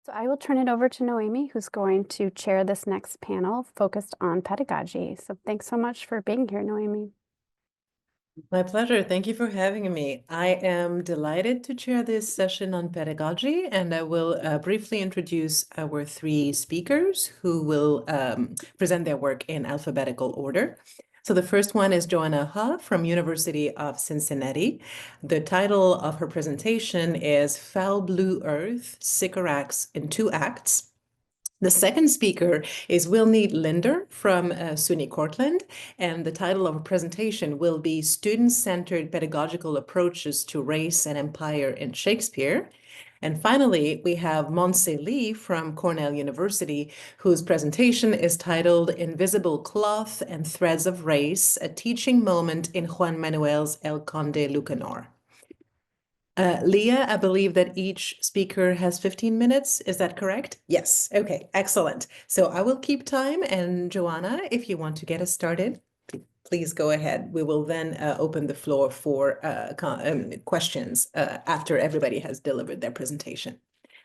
So I will turn it over to Noèmie, who's going to chair this next panel focused on pedagogy. So thanks so much for being here, Noèmie. My pleasure. Thank you for having me. I am delighted to chair this session on pedagogy, and I will briefly introduce our three speakers who will present their work in alphabetical order. So the first one is Joanna Huh from University of Cincinnati. The title of her presentation is Foul Blue Earth, Sycorax in Two Acts. The second speaker is Willnide Lindor from SUNY Cortland, and the title of her presentation will be Student-Centered Pedagogical Approaches to Race and Empire in Shakespeare. And finally, we have Montse Lee from Cornell University, whose presentation is titled Invisible Cloth and Threads of Race, a Teaching Moment in Juan Manuel's El Conde Lucanor. Leah, I believe that each speaker has 15 minutes. Is that correct? Yes. Okay, excellent. So I will keep time. And Joanna, if you want to get us started, please go ahead. We will then open the floor for questions after everybody has delivered their presentation.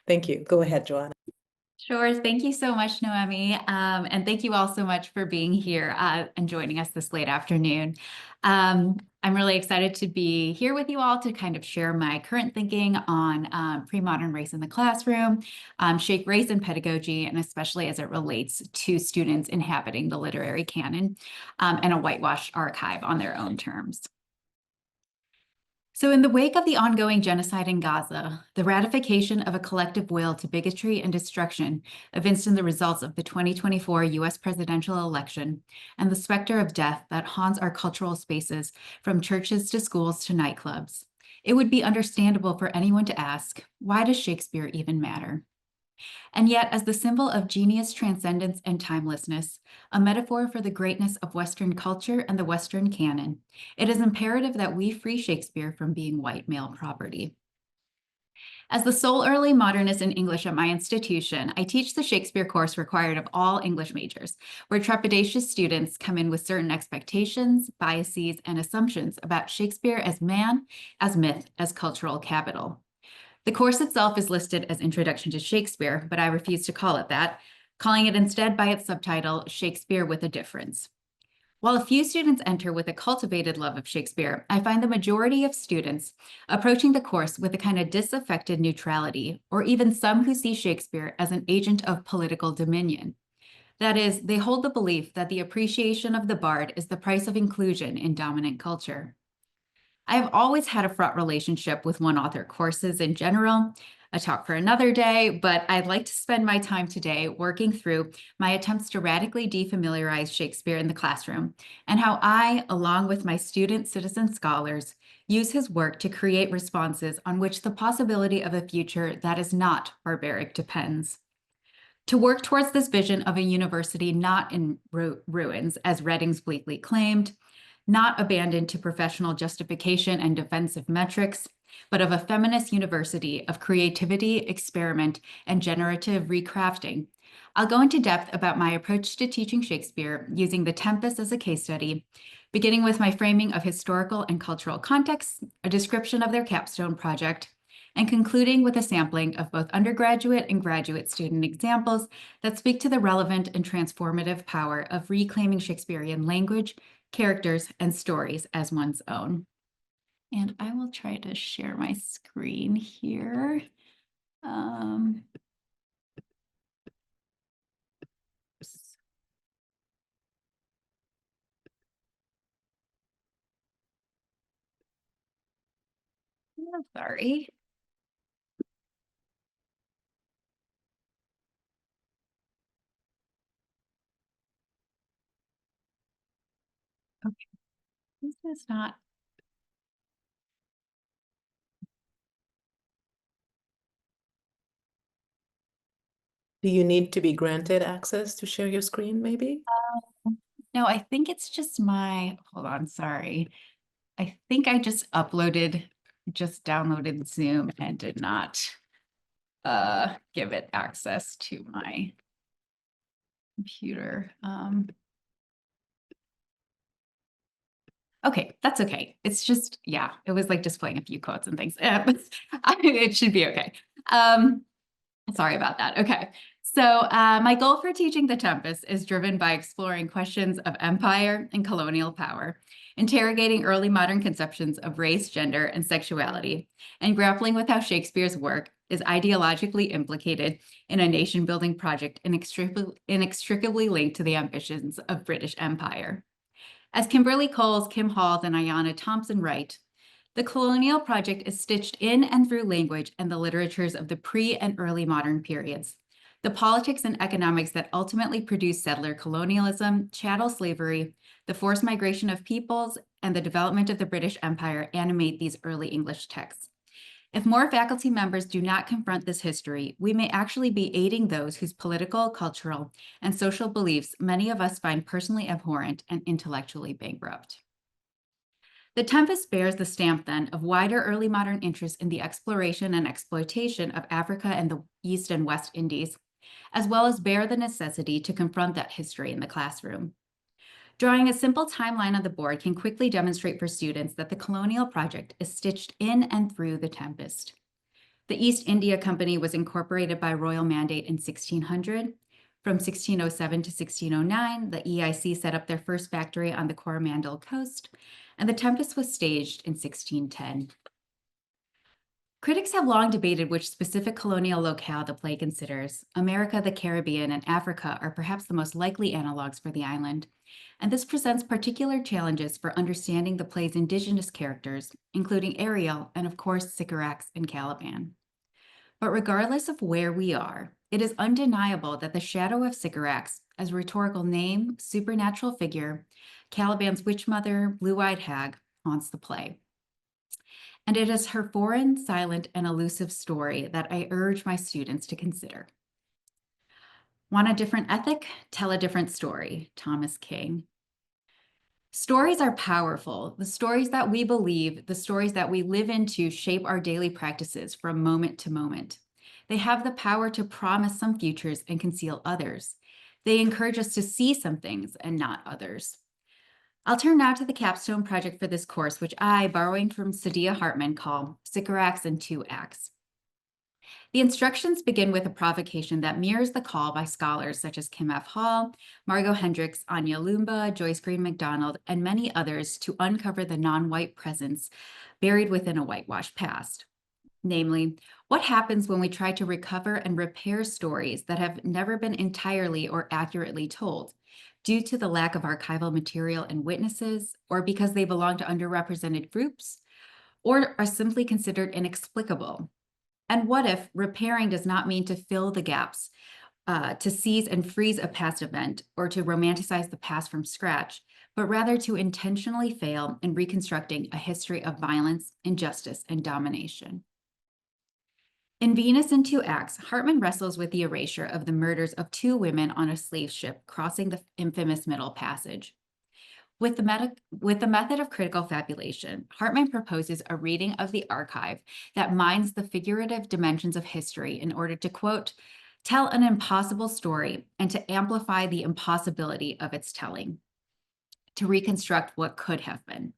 Thank you. Go ahead, Joanna. Sure. Thank you so much, Noèmie. And thank you all so much for being here and joining us this late afternoon. I'm really excited to be here with you all to kind of share my current thinking on pre-modern race in the classroom, race and pedagogy, and especially as it relates to students inhabiting the literary canon and a whitewashed archive on their own terms. So in the wake of the ongoing genocide in Gaza, the ratification of a collective will to bigotry and destruction evinced in the results of the 2024 US presidential election, and the specter of death that haunts our cultural spaces from churches to schools to nightclubs, it would be understandable for anyone to ask, why does Shakespeare even matter? And yet, as the symbol of genius, transcendence, and timelessness, a metaphor for the greatness of Western culture and the Western canon, it is imperative that we free Shakespeare from being white male property. As the sole early modernist in English at my institution, I teach the Shakespeare course required of all English majors, where trepidatious students come in with certain expectations, biases, and assumptions about Shakespeare as man, as myth, as cultural capital. The course itself is listed as Introduction to Shakespeare, but I refuse to call it that, calling it instead by its subtitle, Shakespeare with a Difference. While a few students enter with a cultivated love of Shakespeare, I find the majority of students approaching the course with a kind of disaffected neutrality, or even some who see Shakespeare as an agent of political dominion. That is, they hold the belief that the appreciation of the bard is the price of inclusion in dominant culture. I have always had a fraught relationship with one-author courses in general, a talk for another day, but I'd like to spend my time today working through my attempts to radically defamiliarize Shakespeare in the classroom and how I, along with my student citizen scholars, use his work to create responses on which the possibility of a future that is not barbaric depends. To work towards this vision of a university not in ruins, as Redding's bleakly claimed, not abandoned to professional justification and defensive metrics, but of a feminist university of creativity, experiment, and generative recrafting. I'll go into depth about my approach to teaching Shakespeare using The Tempest as a case study, beginning with my framing of historical and cultural contexts, a description of their capstone project, and concluding with a sampling of both undergraduate and graduate student examples that speak to the relevant and transformative power of reclaiming Shakespearean language, characters, and stories as one's own. And I will try to share my screen here. Sorry. Okay, this is not. Do you need to be granted access to share your screen, maybe? No, I think it's just hold on, sorry. I think I just downloaded Zoom and did not give it access to my computer. Okay, that's okay. It's just, yeah, it was like displaying a few quotes and things. It should be okay. Sorry about that. Okay. So my goal for teaching The Tempest is driven by exploring questions of empire and colonial power, interrogating early modern conceptions of race, gender, and sexuality, and grappling with how Shakespeare's work is ideologically implicated in a nation-building project inextricably linked to the ambitions of British Empire. As Kimberly Coles, Kim Halls, and Ayanna Thompson write, the colonial project is stitched in and through language and the literatures of the pre- and early modern periods. The politics and economics that ultimately produced settler colonialism, chattel slavery, the forced migration of peoples, and the development of the British Empire animate these early English texts. If more faculty members do not confront this history, we may actually be aiding those whose political, cultural, and social beliefs many of us find personally abhorrent and intellectually bankrupt. The Tempest bears the stamp, then, of wider early modern interest in the exploration and exploitation of Africa and the East and West Indies, as well as bear the necessity to confront that history in the classroom. Drawing a simple timeline on the board can quickly demonstrate for students that the colonial project is stitched in and through the Tempest. The East India Company was incorporated by royal mandate in 1600. From 1607 to 1609, the EIC set up their first factory on the Coromandel coast, and The Tempest was staged in 1610. Critics have long debated which specific colonial locale the play considers. America, the Caribbean, and Africa are perhaps the most likely analogs for the island, and this presents particular challenges for understanding the play's indigenous characters, including Ariel and, of course, Sycorax and Caliban. But regardless of where we are, it is undeniable that the shadow of Sycorax, as rhetorical name, supernatural figure, Caliban's witch mother, blue-eyed hag, haunts the play. And it is her foreign, silent, and elusive story that I urge my students to consider. Want a different ethic? Tell a different story, Thomas King. Stories are powerful. The stories that we believe, the stories that we live into shape our daily practices from moment to moment. They have the power to promise some futures and conceal others. They encourage us to see some things and not others. I'll turn now to the capstone project for this course, which I, borrowing from Saidiya Hartman, call Sycorax in 2 Acts. The instructions begin with a provocation that mirrors the call by scholars such as Kim F. Hall, Margot Hendricks, Anya Lumba, Joyce Green MacDonald, and many others to uncover the non-white presence buried within a whitewashed past. Namely, what happens when we try to recover and repair stories that have never been entirely or accurately told, due to the lack of archival material and witnesses, or because they belong to underrepresented groups, or are simply considered inexplicable? And what if repairing does not mean to fill the gaps, to seize and freeze a past event, or to romanticize the past from scratch, but rather to intentionally fail in reconstructing a history of violence, injustice, and domination? In Venus in 2 Acts, Hartman wrestles with the erasure of the murders of 2 women on a slave ship crossing the infamous Middle Passage. With the method of critical fabulation, Hartman proposes a reading of the archive that mines the figurative dimensions of history in order to, quote, tell an impossible story and to amplify the impossibility of its telling, to reconstruct what could have been.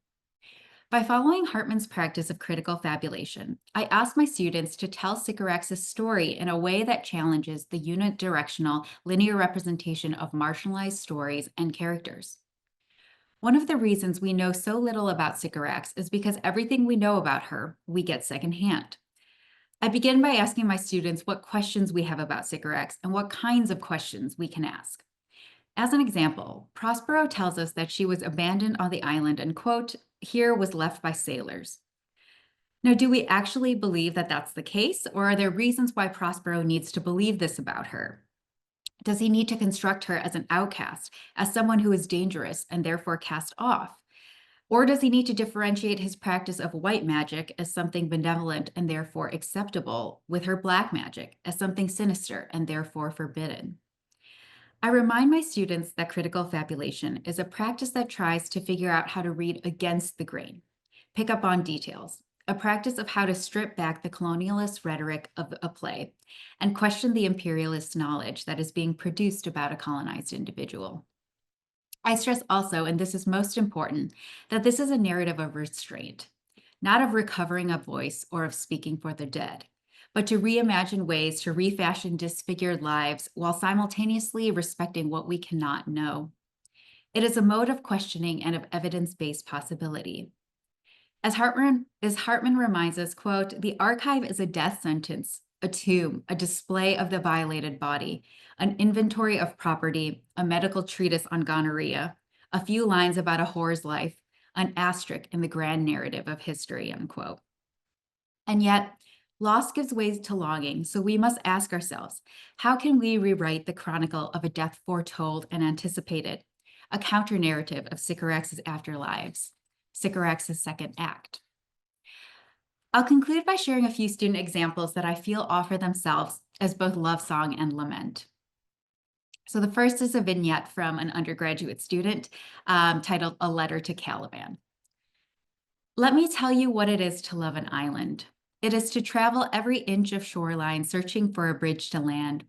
By following Hartman's practice of critical fabulation, I asked my students to tell Sycorax's story in a way that challenges the unidirectional linear representation of marginalized stories and characters. One of the reasons we know so little about Sycorax is because everything we know about her, we get secondhand. I begin by asking my students what questions we have about Sycorax and what kinds of questions we can ask. As an example, Prospero tells us that she was abandoned on the island and, quote, here was left by sailors. Now, do we actually believe that that's the case, or are there reasons why Prospero needs to believe this about her? Does he need to construct her as an outcast, as someone who is dangerous and therefore cast off? Or does he need to differentiate his practice of white magic as something benevolent and therefore acceptable with her black magic as something sinister and therefore forbidden? I remind my students that critical fabulation is a practice that tries to figure out how to read against the grain, pick up on details, a practice of how to strip back the colonialist rhetoric of a play and question the imperialist knowledge that is being produced about a colonized individual. I stress also, and this is most important, that this is a narrative of restraint, not of recovering a voice or of speaking for the dead, but to reimagine ways to refashion disfigured lives while simultaneously respecting what we cannot know. It is a mode of questioning and of evidence-based possibility. As Hartman reminds us, quote, "The archive is a death sentence, a tomb, a display of the violated body, an inventory of property, a medical treatise on gonorrhea, a few lines about a whore's life, an asterisk in the grand narrative of history," unquote. And yet, loss gives way to longing, so we must ask ourselves, how can we rewrite the chronicle of a death foretold and anticipated, a counter-narrative of Sycorax's afterlives, Sycorax's second act? I'll conclude by sharing a few student examples that I feel offer themselves as both love song and lament. So the first is a vignette from an undergraduate student titled "A Letter to Caliban." "Let me tell you what it is to love an island. It is to travel every inch of shoreline searching for a bridge to land.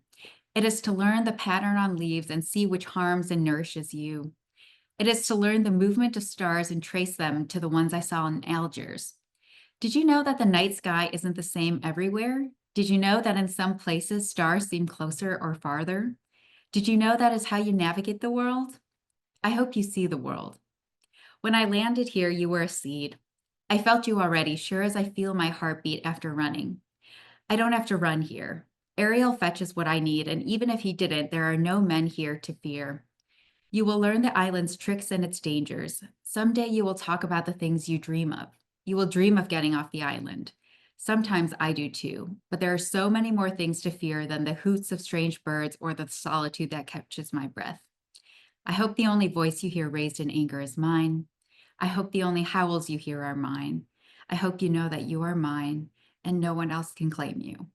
It is to learn the pattern on leaves and see which harms and nourishes you. It is to learn the movement of stars and trace them to the ones I saw in Algiers. Did you know that the night sky isn't the same everywhere? Did you know that in some places stars seem closer or farther? Did you know that is how you navigate the world? I hope you see the world. When I landed here, you were a seed. I felt you already, sure as I feel my heartbeat after running. I don't have to run here. Ariel fetches what I need, and even if he didn't, there are no men here to fear. You will learn the island's tricks and its dangers. Someday you will talk about the things you dream of. You will dream of getting off the island. Sometimes I do too, but there are so many more things to fear than the hoots of strange birds or the solitude that catches my breath. I hope the only voice you hear raised in anger is mine. I hope the only howls you hear are mine. I hope you know that you are mine and no one else can claim you.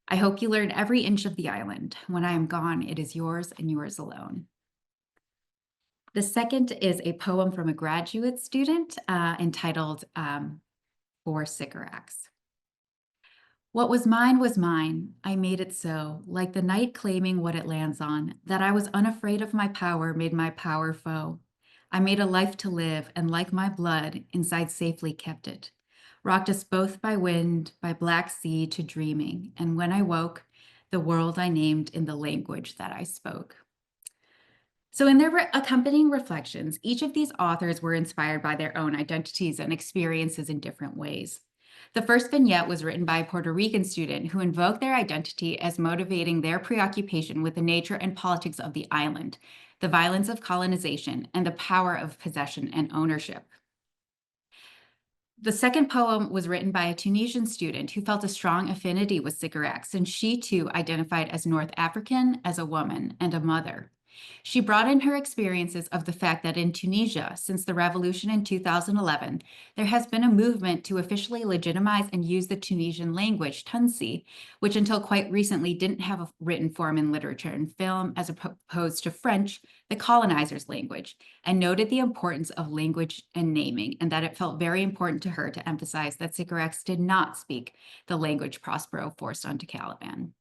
I hope you learn every inch of the island. When I am gone, it is yours and yours alone." The second is a poem from a graduate student entitled "For Sycorax." "What was mine, I made it so, like the night claiming what it lands on, that I was unafraid of my power made my power foe. I made a life to live, and like my blood, inside safely kept it. Rocked us both by wind, by black sea to dreaming, and when I woke, the world I named in the language that I spoke." So in their accompanying reflections, each of these authors were inspired by their own identities and experiences in different ways. The first vignette was written by a Puerto Rican student who invoked their identity as motivating their preoccupation with the nature and politics of the island, the violence of colonization, and the power of possession and ownership. The second poem was written by a Tunisian student who felt a strong affinity with Sycorax, and she too identified as North African, as a woman, and a mother. She brought in her experiences of the fact that in Tunisia, since the revolution in 2011, there has been a movement to officially legitimize and use the Tunisian language, Tunsi, which until quite recently didn't have a written form in literature and film, as opposed to French, the colonizers' language, and noted the importance of language and naming, and that it felt very important to her to emphasize that Sycorax did not speak the language Prospero forced onto Caliban.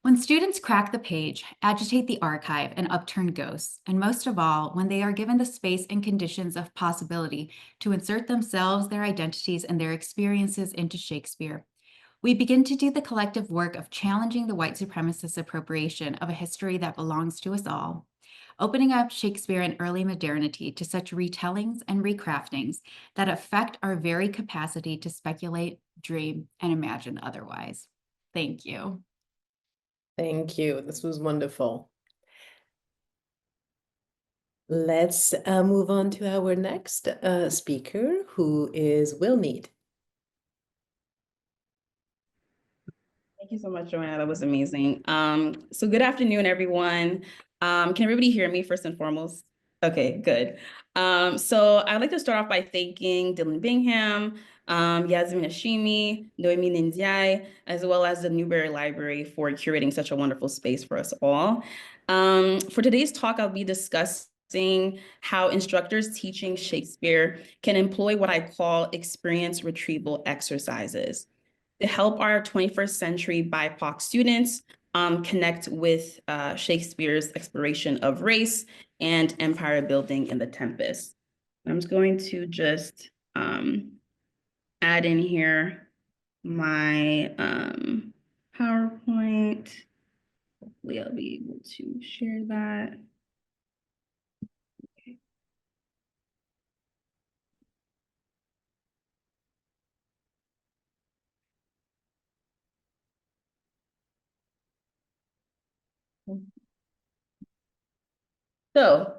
When students crack the page, agitate the archive, and upturn ghosts, and most of all, when they are given the space and conditions of possibility to insert themselves, their identities, and their experiences into Shakespeare, we begin to do the collective work of challenging the white supremacist appropriation of a history that belongs to us all, opening up Shakespeare and early modernity to such retellings and recraftings that affect our very capacity to speculate, dream, and imagine otherwise. Thank you. Thank you. This was wonderful. Let's move on to our next speaker, who is Willnide. Thank you so much, Joanna. That was amazing. So good afternoon, everyone. Can everybody hear me first and foremost? Okay, good. So I'd like to start off by thanking Dylan Bingham, Yasmin Hashimi, Noèmie Ndiaye, as well as the Newberry Library for curating such a wonderful space for us all. For today's talk, I'll be discussing how instructors teaching Shakespeare can employ what I call experience retrieval exercises to help our 21st century BIPOC students connect with Shakespeare's exploration of race and empire building in The Tempest. I'm just going to add in here my PowerPoint. Hopefully I'll be able to share that. So,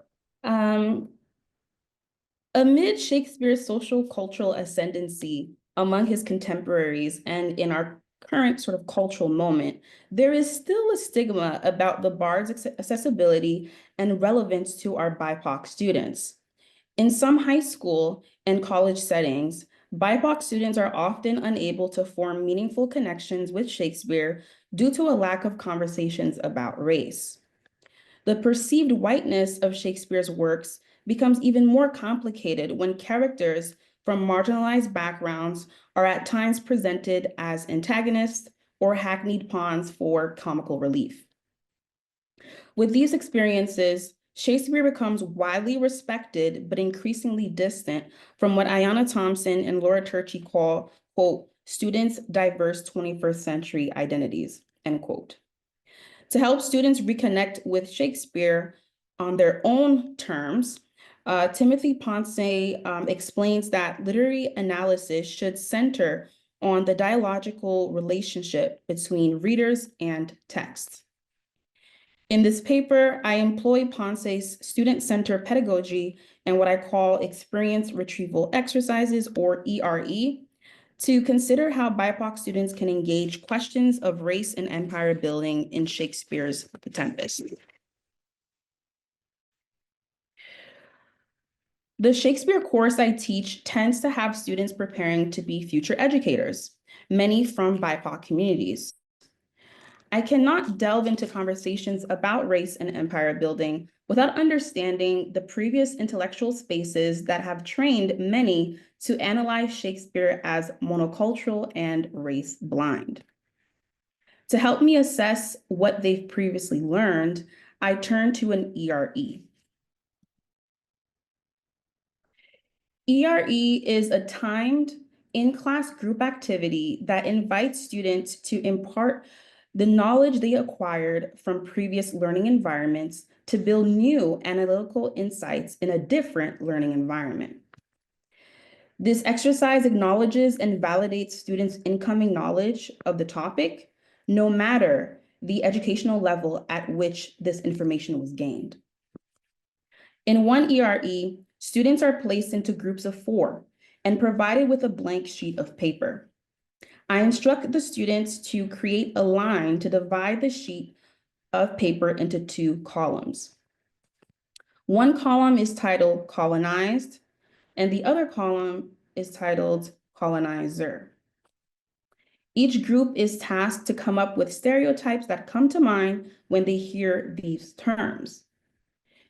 amid Shakespeare's social cultural ascendancy among his contemporaries and in our current sort of cultural moment, there is still a stigma about the bard's accessibility and relevance to our BIPOC students. In some high school and college settings, BIPOC students are often unable to form meaningful connections with Shakespeare due to a lack of conversations about race. The perceived whiteness of Shakespeare's works becomes even more complicated when characters from marginalized backgrounds are at times presented as antagonists or hackneyed pawns for comical relief. With these experiences, Shakespeare becomes widely respected but increasingly distant from what Ayanna Thompson and Laura Turchi call, quote, students' diverse 21st century identities, end quote. To help students reconnect with Shakespeare on their own terms, Timothy Montse explains that literary analysis should center on the dialogical relationship between readers and texts. In this paper, I employ Ponce's student-centered pedagogy and what I call experience retrieval exercises, or ERE, to consider how BIPOC students can engage questions of race and empire building in Shakespeare's The Tempest. The Shakespeare course I teach tends to have students preparing to be future educators, many from BIPOC communities. I cannot delve into conversations about race and empire building without understanding the previous intellectual spaces that have trained many to analyze Shakespeare as monocultural and race blind. To help me assess what they've previously learned, I turn to an ERE. ERE is a timed in-class group activity that invites students to impart the knowledge they acquired from previous learning environments to build new analytical insights in a different learning environment. This exercise acknowledges and validates students' incoming knowledge of the topic, no matter the educational level at which this information was gained. In one ERE, students are placed into groups of 4 and provided with a blank sheet of paper. I instruct the students to create a line to divide the sheet of paper into 2 columns. One column is titled colonized, and the other column is titled colonizer. Each group is tasked to come up with stereotypes that come to mind when they hear these terms.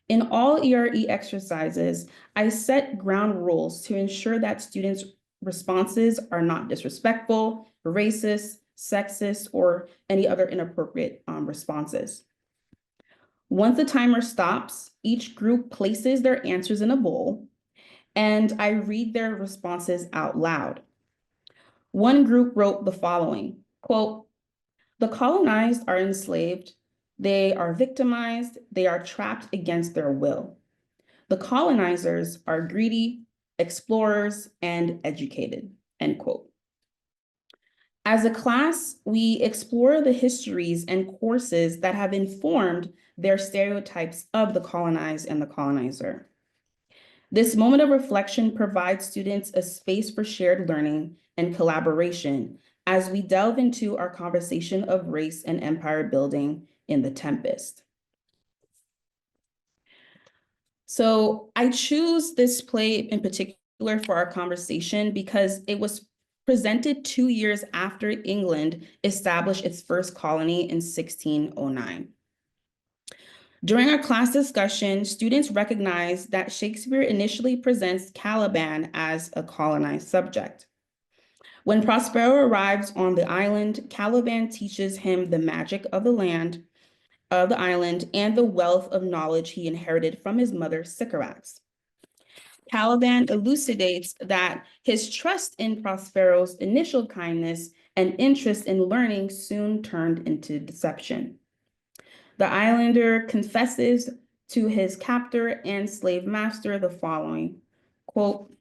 In all ERE exercises, I set ground rules to ensure that students' responses are not disrespectful, racist, sexist, or any other inappropriate responses. Once the timer stops, each group places their answers in a bowl, and I read their responses out loud. One group wrote the following, quote, "The colonized are enslaved, they are victimized, they are trapped against their will. The colonizers are greedy, explorers, and educated," end quote. As a class, we explore the histories and courses that have informed their stereotypes of the colonized and the colonizer. This moment of reflection provides students a space for shared learning and collaboration as we delve into our conversation of race and empire building in The Tempest. So I choose this play in particular for our conversation because it was presented 2 years after England established its first colony in 1609. During our class discussion, students recognized that Shakespeare initially presents Caliban as a colonized subject. When Prospero arrives on the island, Caliban teaches him the magic of the land, of the island, and the wealth of knowledge he inherited from his mother, Sycorax. Caliban elucidates that his trust in Prospero's initial kindness and interest in learning soon turned into deception. The islander confesses to his captor and slave master the following, quote,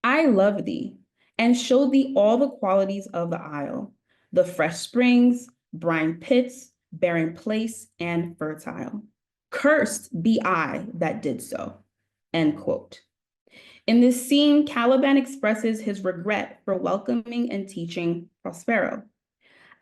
I love thee, and show thee all the qualities of the isle, the fresh springs, brine pits, barren place, and fertile. Cursed be I that did so, end quote. In this scene, Caliban expresses his regret for welcoming and teaching Prospero.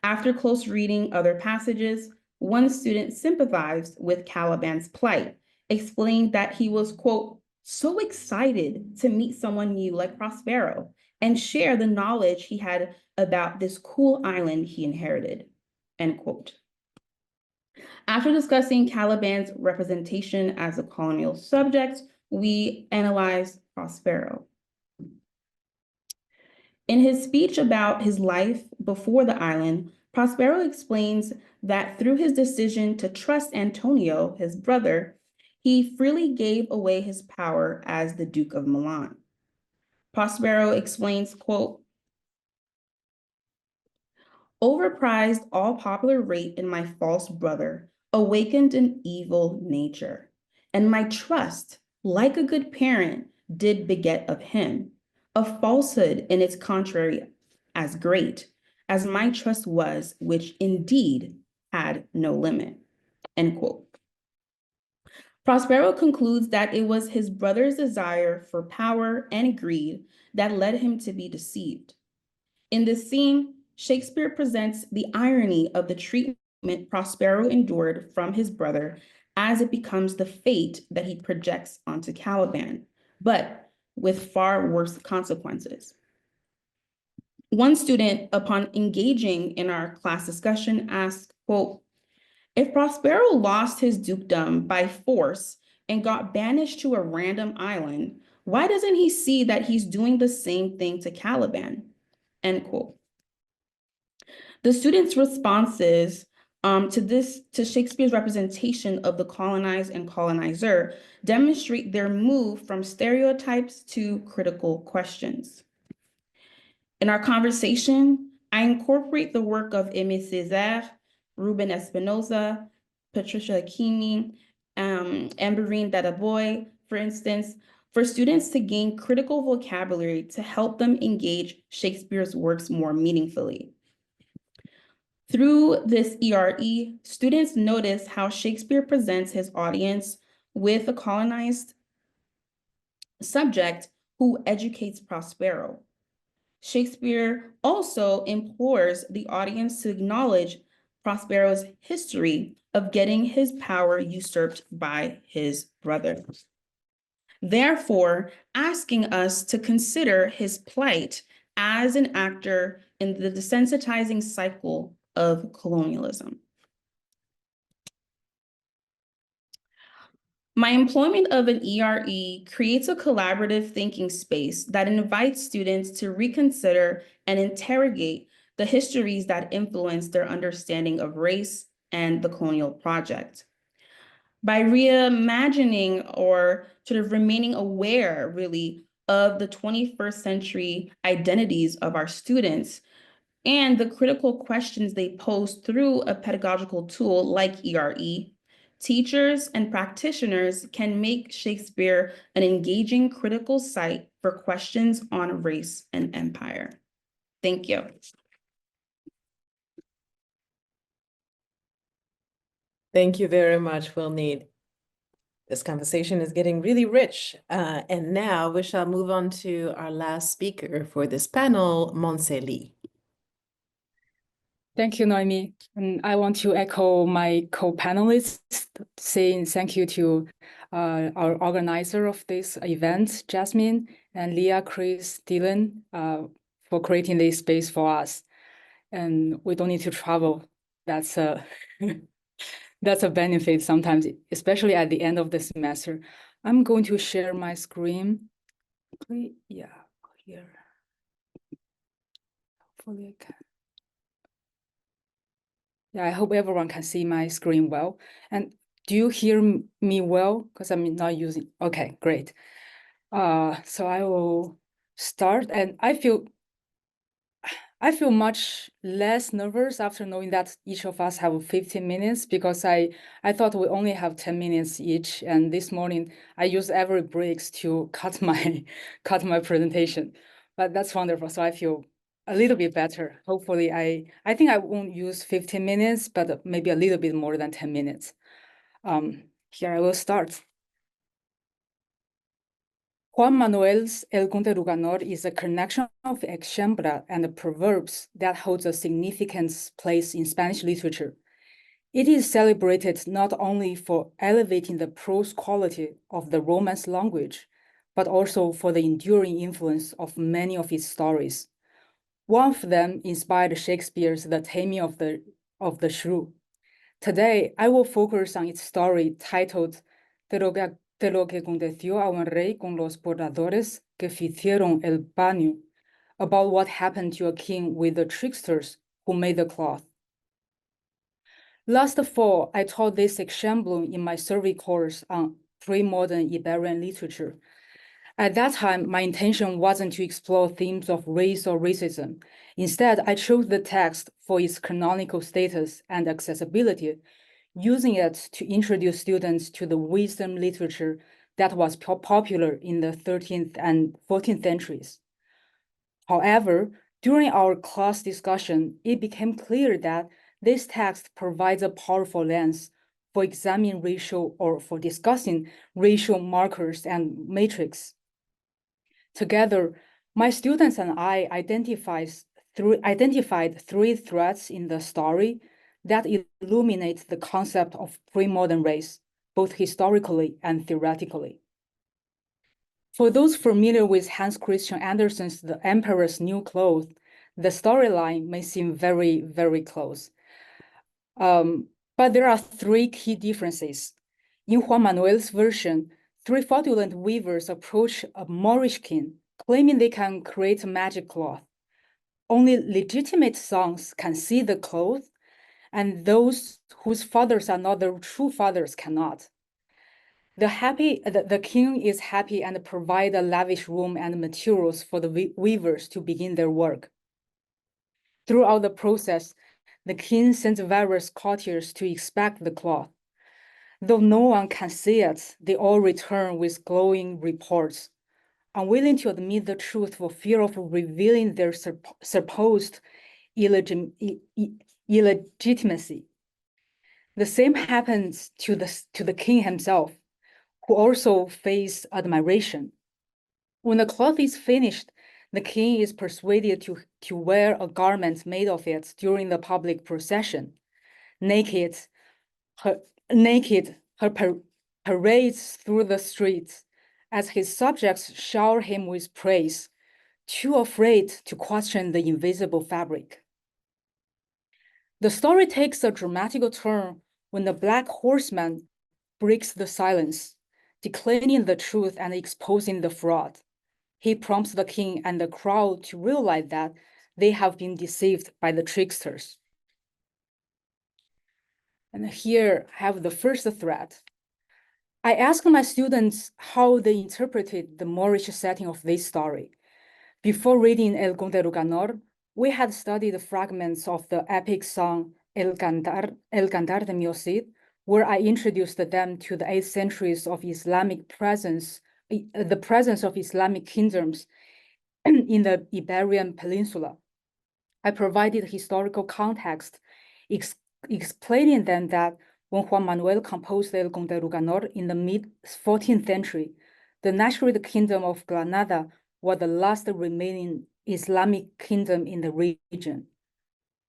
After close reading other passages, one student sympathized with Caliban's plight, explaining that he was, quote, so excited to meet someone new like Prospero and share the knowledge he had about this cool island he inherited, end quote. After discussing Caliban's representation as a colonial subject, we analyze Prospero. In his speech about his life before the island, Prospero explains that through his decision to trust Antonio, his brother, he freely gave away his power as the Duke of Milan. Prospero explains, quote, overprized all popular rate in my false brother, awakened an evil nature, and my trust, like a good parent, did beget of him, a falsehood in its contrary as great as my trust was, which indeed had no limit, end quote. Prospero concludes that it was his brother's desire for power and greed that led him to be deceived. In this scene, Shakespeare presents the irony of the treatment Prospero endured from his brother as it becomes the fate that he projects onto Caliban, but with far worse consequences. One student, upon engaging in our class discussion, asked, quote, if Prospero lost his dukedom by force and got banished to a random island, why doesn't he see that he's doing the same thing to Caliban? End quote. The students' responses to Shakespeare's representation of the colonized and colonizer demonstrate their move from stereotypes to critical questions. In our conversation, I incorporate the work of Aimé Césaire, Ruben Espinosa, Patricia Akimi, Amberine Dadaboy, for instance, for students to gain critical vocabulary to help them engage Shakespeare's works more meaningfully. Through this ERE, students notice how Shakespeare presents his audience with a colonized subject who educates Prospero. Shakespeare also implores the audience to acknowledge Prospero's history of getting his power usurped by his brother. Therefore, asking us to consider his plight as an actor in the desensitizing cycle of colonialism. My employment of an ERE creates a collaborative thinking space that invites students to reconsider and interrogate the histories that influence their understanding of race and the colonial project. By reimagining or sort of remaining aware, really, of the 21st century identities of our students and the critical questions they pose through a pedagogical tool like ERE, teachers and practitioners can make Shakespeare an engaging critical site for questions on race and empire. Thank you. Thank you very much, Willnide. This conversation is getting really rich. And now we shall move on to our last speaker for this panel, Montse. Thank you, Noémie. And I want to echo my co-panelists, saying thank you to our organizer of this event, Jasmine, and Leah, Chris, Dylan, for creating this space for us. And we don't need to travel. That's a that's a benefit sometimes, especially at the end of the semester. I'm going to share my screen. Yeah, here. Hopefully I can. Yeah, I hope everyone can see my screen well. And do you hear me well? Because I'm not using, okay, great. So I will start, and I feel I feel much less nervous after knowing that each of us have 15 minutes because I thought we only have 10 minutes each. And this morning I used every breaks to cut my presentation. But that's wonderful. So I feel a little bit better. Hopefully I think I won't use 15 minutes, but maybe a little bit more than 10 minutes. Here I will start. Juan Manuel's El Conde Lucanor is a connection of ejempla and proverbs that holds a significant place in Spanish literature. It is celebrated not only for elevating the prose quality of the Romance language, but also for the enduring influence of many of its stories. One of them inspired Shakespeare's The Taming of the Shrew. Today, I will focus on its story titled De lo que aconteció a un rey con los bordadores que hicieron el paño, about what happened to a king with the tricksters who made the cloth. Last fall, I taught this exemplum in my survey course on Premodern Iberian literature. At that time, my intention wasn't to explore themes of race or racism. Instead, I chose the text for its canonical status and accessibility, using it to introduce students to the wisdom literature that was popular in the 13th and 14th centuries. However, during our class discussion, it became clear that this text provides a powerful lens for examining racial or for discussing racial markers and matrix. Together, my students and I identified three threads in the story that illuminate the concept of pre-modern race, both historically and theoretically. For those familiar with Hans Christian Andersen's The Emperor's New Clothes, the storyline may seem very, very close. But there are three key differences. In Juan Manuel's version, three fraudulent weavers approach a Moorish king, claiming they can create a magic cloth. Only legitimate sons can see the cloth, and those whose fathers are not the true fathers cannot. The king is happy and provide a lavish room and materials for the weavers to begin their work. Throughout the process, the king sends various courtiers to inspect the cloth. Though no one can see it, they all return with glowing reports, unwilling to admit the truth for fear of revealing their supposed illegitimacy. The same happens to the king himself, who also faced admiration. When the cloth is finished, the king is persuaded to wear a garment made of it during the public procession. Naked, her parades through the streets as his subjects shower him with praise, too afraid to question the invisible fabric. The story takes a dramatic turn when the Black Horseman breaks the silence, declaring the truth and exposing the fraud. He prompts the king and the crowd to realize that they have been deceived by the tricksters. And here I have the first thread. I asked my students how they interpreted the Moorish setting of this story. Before reading El Conde Lucanor, we had studied fragments of the epic song El Cantar de mi Cid, where I introduced them to the 8th centuries of Islamic presence, the presence of Islamic kingdoms in the Iberian Peninsula. I provided historical context, explaining then that when Juan Manuel composed El Conde Lucanor in the mid-14th century, the Nasrid kingdom of Granada was the last remaining Islamic kingdom in the region.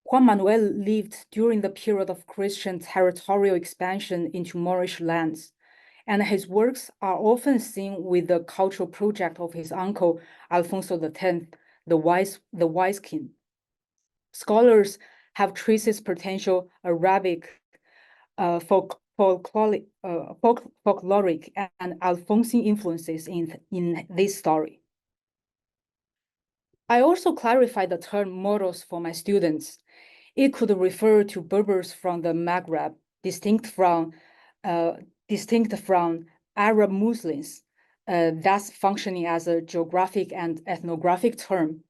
Juan Manuel lived during the period of Christian territorial expansion into Moorish lands, and his works are often seen with the cultural project of his uncle Alfonso X, the wise king. Scholars have traced his potential Arabic, folkloric, and Alphonsine influences in this story. I also clarified the term Moros for my students. It could refer to Berbers from the Maghreb, distinct from Arab Muslims, thus functioning as a geographic and ethnographic term,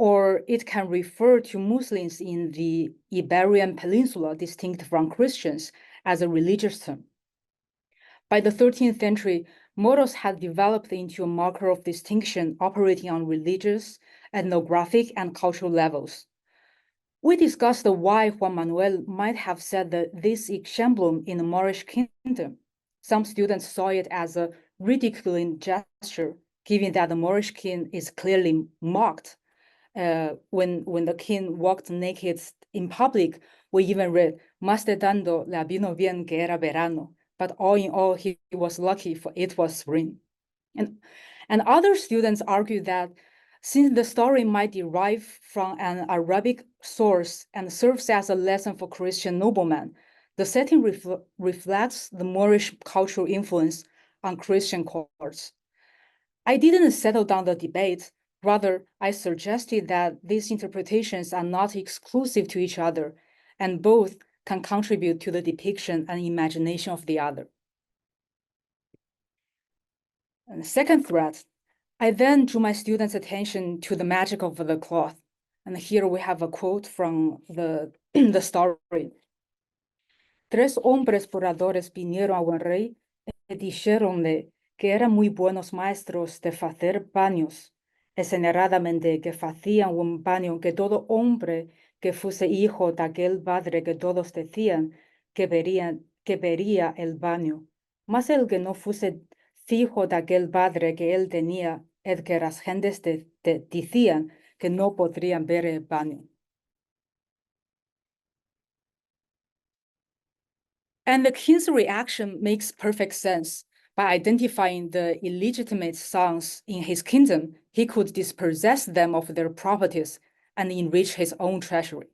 or it can refer to Muslims in the Iberian Peninsula distinct from Christians as a religious term. By the 13th century, Moros had developed into a marker of distinction operating on religious, ethnographic, and cultural levels. We discussed why Juan Manuel might have said that this emblem in the Moorish kingdom. Some students saw it as a ridiculing gesture, given that the Moorish king is clearly mocked. When the king walked naked in public, we even read, "Más de tanto le vino bien que era verano." But all in all, he was lucky, for it was spring. And other students argued that since the story might derive from an Arabic source and serves as a lesson for Christian noblemen, the setting reflects the Moorish cultural influence on Christian courts. I didn't settle down the debate. Rather, I suggested that these interpretations are not exclusive to each other, and both can contribute to the depiction and imagination of the other. And the second thread, I then drew my students' attention to the magic of the cloth. And here we have a quote from the story. Tres hombres pobladores vinieron a buen rey y dijéronle que eran muy buenos maestros de hacer baños, exageradamente que hacían un baño que todo hombre que fuese hijo de aquel padre que todos decían que vería el baño, mas el que no fuese hijo de aquel padre que él tenía, el que las gentes decían que no podrían ver el baño. And the king's reaction makes perfect sense. By identifying the illegitimate sons in his kingdom, he could dispossess them of their properties and enrich his own treasury.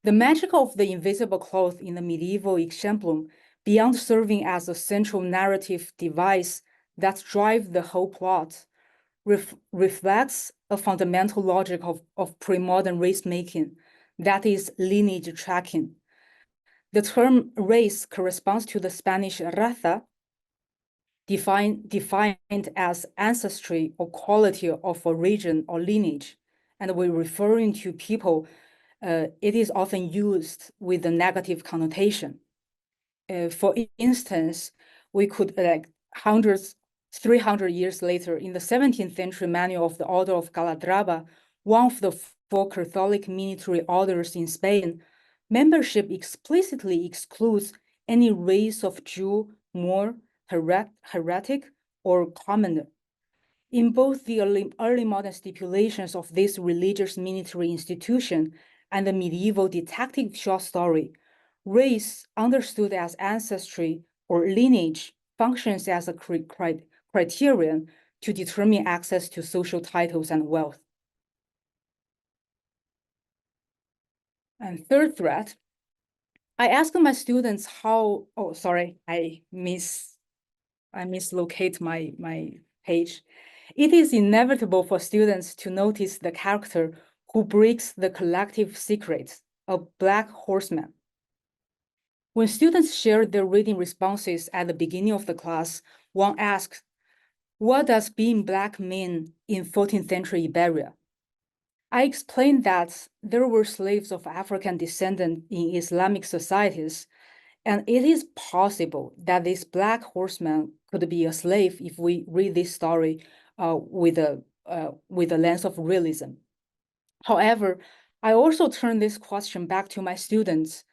The magic of the invisible cloth in the medieval exemplum, beyond serving as a central narrative device that drives the whole plot, reflects a fundamental logic of pre-modern race-making, that is lineage tracking. The term race corresponds to the Spanish raza, defined as ancestry or quality of a region or lineage, and when referring to people, it is often used with a negative connotation. For instance, we could 300 years later, in the 17th century manual of the Order of Calatrava, one of the 4 Catholic military orders in Spain, membership explicitly excludes any race of Jew, Moor, heretic, or commoner. In both the early modern stipulations of this religious military institution and the medieval detective short story, race, understood as ancestry or lineage, functions as a criterion to determine access to social titles and wealth. And third thread, I asked my students how, oh, sorry, I mislocate my page. It is inevitable for students to notice the character who breaks the collective secrets, a black horseman. When students shared their reading responses at the beginning of the class, one asked, "What does being black mean in 14th century Iberia?" I explained that there were slaves of African descent in Islamic societies, and it is possible that this black horseman could be a slave if we read this story with a lens of realism. However, I also turned this question back to my students,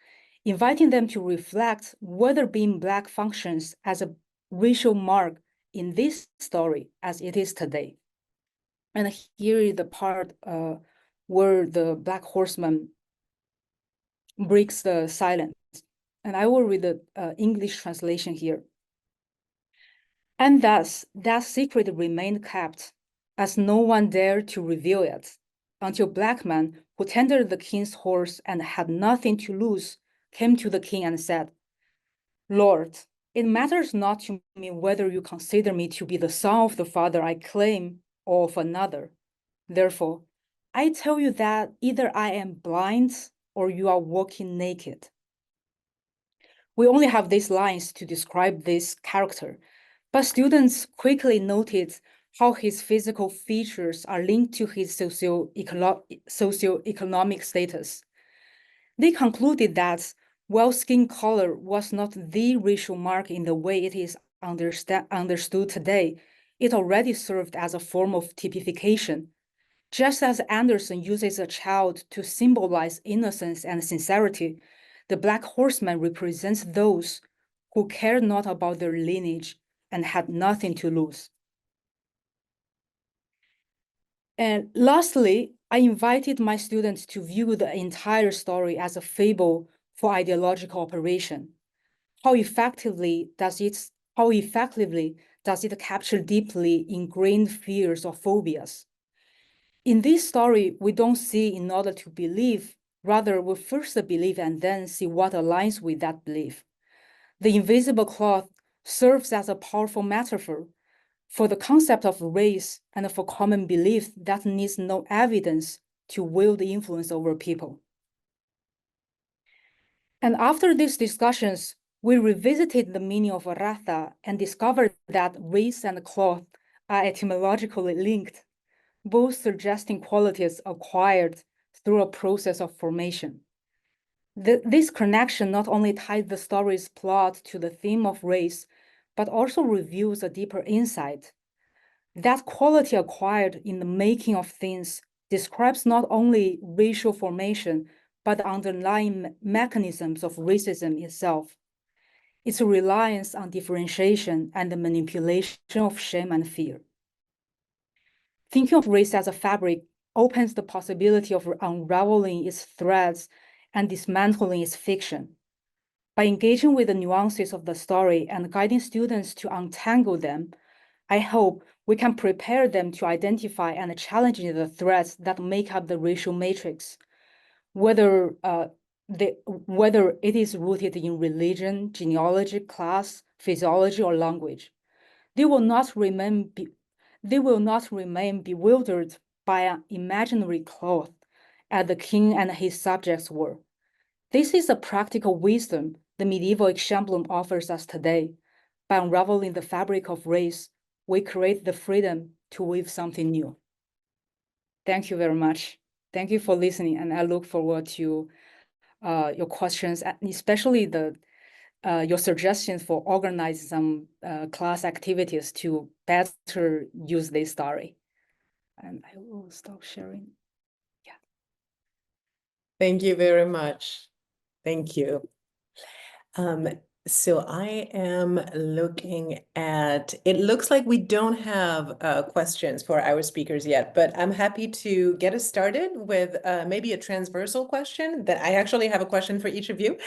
inviting them to reflect whether being black functions as a racial mark in this story as it is today. And here is the part where the black horseman breaks the silence. And I will read the English translation here. And thus, that secret remained kept, as no one dared to reveal it, until black man, who tended the king's horse and had nothing to lose, came to the king and said, "Lord, it matters not to me whether you consider me to be the son of the father I claim or of another. Therefore, I tell you that either I am blind or you are walking naked." We only have these lines to describe this character, but students quickly noted how his physical features are linked to his socioeconomic status. They concluded that while skin color was not the racial mark in the way it is understood today, it already served as a form of typification. Just as Anderson uses a child to symbolize innocence and sincerity, the Black Horseman represents those who cared not about their lineage and had nothing to lose. And lastly, I invited my students to view the entire story as a fable for ideological operation. How effectively does it capture deeply ingrained fears or phobias? In this story, we don't see in order to believe, rather we first believe and then see what aligns with that belief. The invisible cloth serves as a powerful metaphor for the concept of race and for common belief that needs no evidence to wield influence over people. And after these discussions, we revisited the meaning of raza and discovered that race and cloth are etymologically linked, both suggesting qualities acquired through a process of formation. This connection not only ties the story's plot to the theme of race, but also reveals a deeper insight. That quality acquired in the making of things describes not only racial formation, but the underlying mechanisms of racism itself. Its reliance on differentiation and the manipulation of shame and fear. Thinking of race as a fabric opens the possibility of unraveling its threads and dismantling its fiction. By engaging with the nuances of the story and guiding students to untangle them, I hope we can prepare them to identify and challenge the threads that make up the racial matrix, whether it is rooted in religion, genealogy, class, physiology, or language. They will not remain bewildered by an imaginary cloth, as the king and his subjects were. This is a practical wisdom the medieval exemplum offers us today. By unraveling the fabric of race, we create the freedom to weave something new. Thank you very much. Thank you for listening, and I look forward to your questions, and especially your suggestions for organizing some class activities to better use this story. And I will stop sharing. Yeah. Thank you very much. Thank you. So I am looking at, it looks like we don't have questions for our speakers yet, but I'm happy to get us started with maybe a transversal question that I actually have a question for each of you.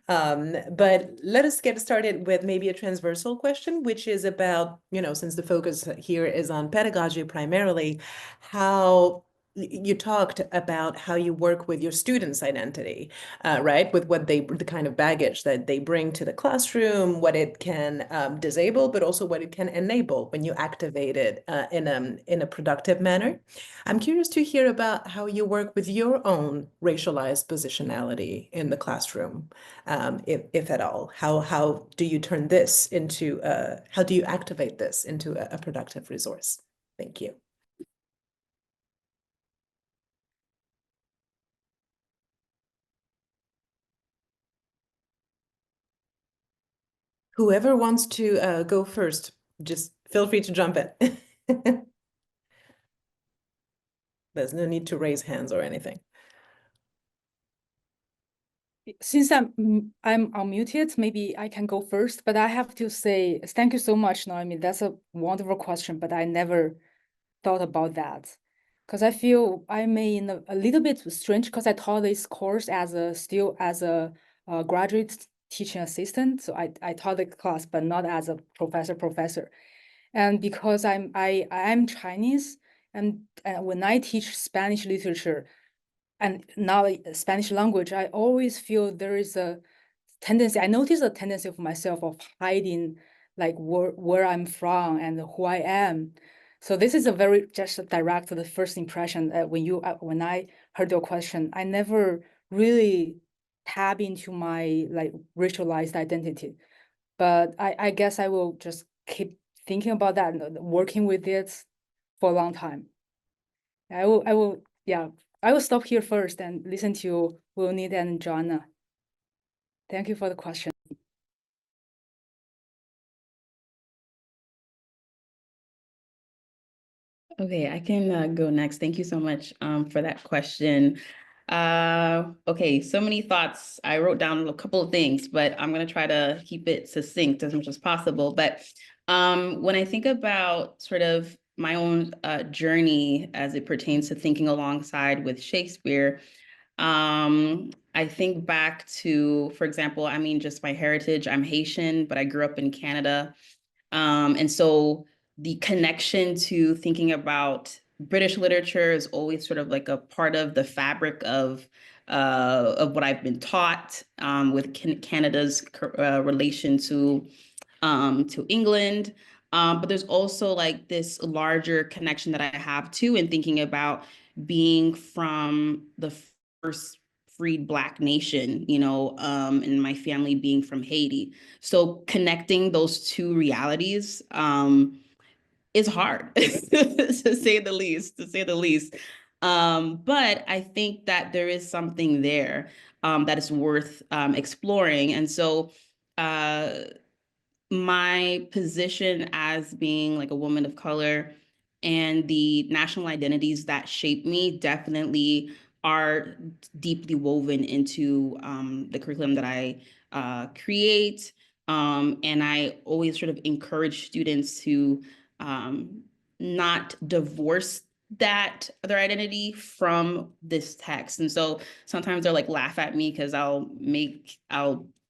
But let us get started with maybe a transversal question, which is about, since the focus here is on pedagogy primarily, how you talked about how you work with your students' identity, right? With the kind of baggage that they bring to the classroom, what it can disable, but also what it can enable when you activate it in a productive manner. I'm curious to hear about how you work with your own racialized positionality in the classroom, if at all. How do you turn this into, how do you activate this into a productive resource? Thank you. Whoever wants to go first, just feel free to jump in. There's no need to raise hands or anything. Since I'm unmuted, maybe I can go first, but I have to say thank you so much, Noémie. That's a wonderful question, but I never thought about that. Because I feel I'm in a little bit strange because I taught this course as a graduate teaching assistant. So I taught the class, but not as a professor. And because I'm Chinese, and when I teach Spanish literature and now Spanish language, I always feel there is a tendency. I notice a tendency of myself of hiding like where I'm from and who I am. So this is a very just direct the first impression when I heard your question. I never really tap into my like racialized identity, but I guess I will just keep thinking about that and working with it for a long time. I will stop here first and listen to Willnide and Joanna. Thank you for the question. Okay, I can go next. Thank you so much for that question. Okay, so many thoughts. I wrote down a couple of things, but I'm going to try to keep it succinct as much as possible. But when I think about sort of my own journey as it pertains to thinking alongside with Shakespeare, I think back to, for example, I mean, just my heritage. I'm Haitian, but I grew up in Canada. And so the connection to thinking about British literature is always sort of like a part of the fabric of what I've been taught, with Canada's relation to England. But there's also like this larger connection that I have too in thinking about being from the first freed Black nation, you know, and my family being from Haiti. So connecting those two realities is hard, to say the least. But I think that there is something there that is worth exploring. And so my position as being like a woman of color and the national identities that shape me definitely are deeply woven into the curriculum that I create. And I always sort of encourage students to not divorce that other identity from this text. And so sometimes they'll like laugh at me because I'll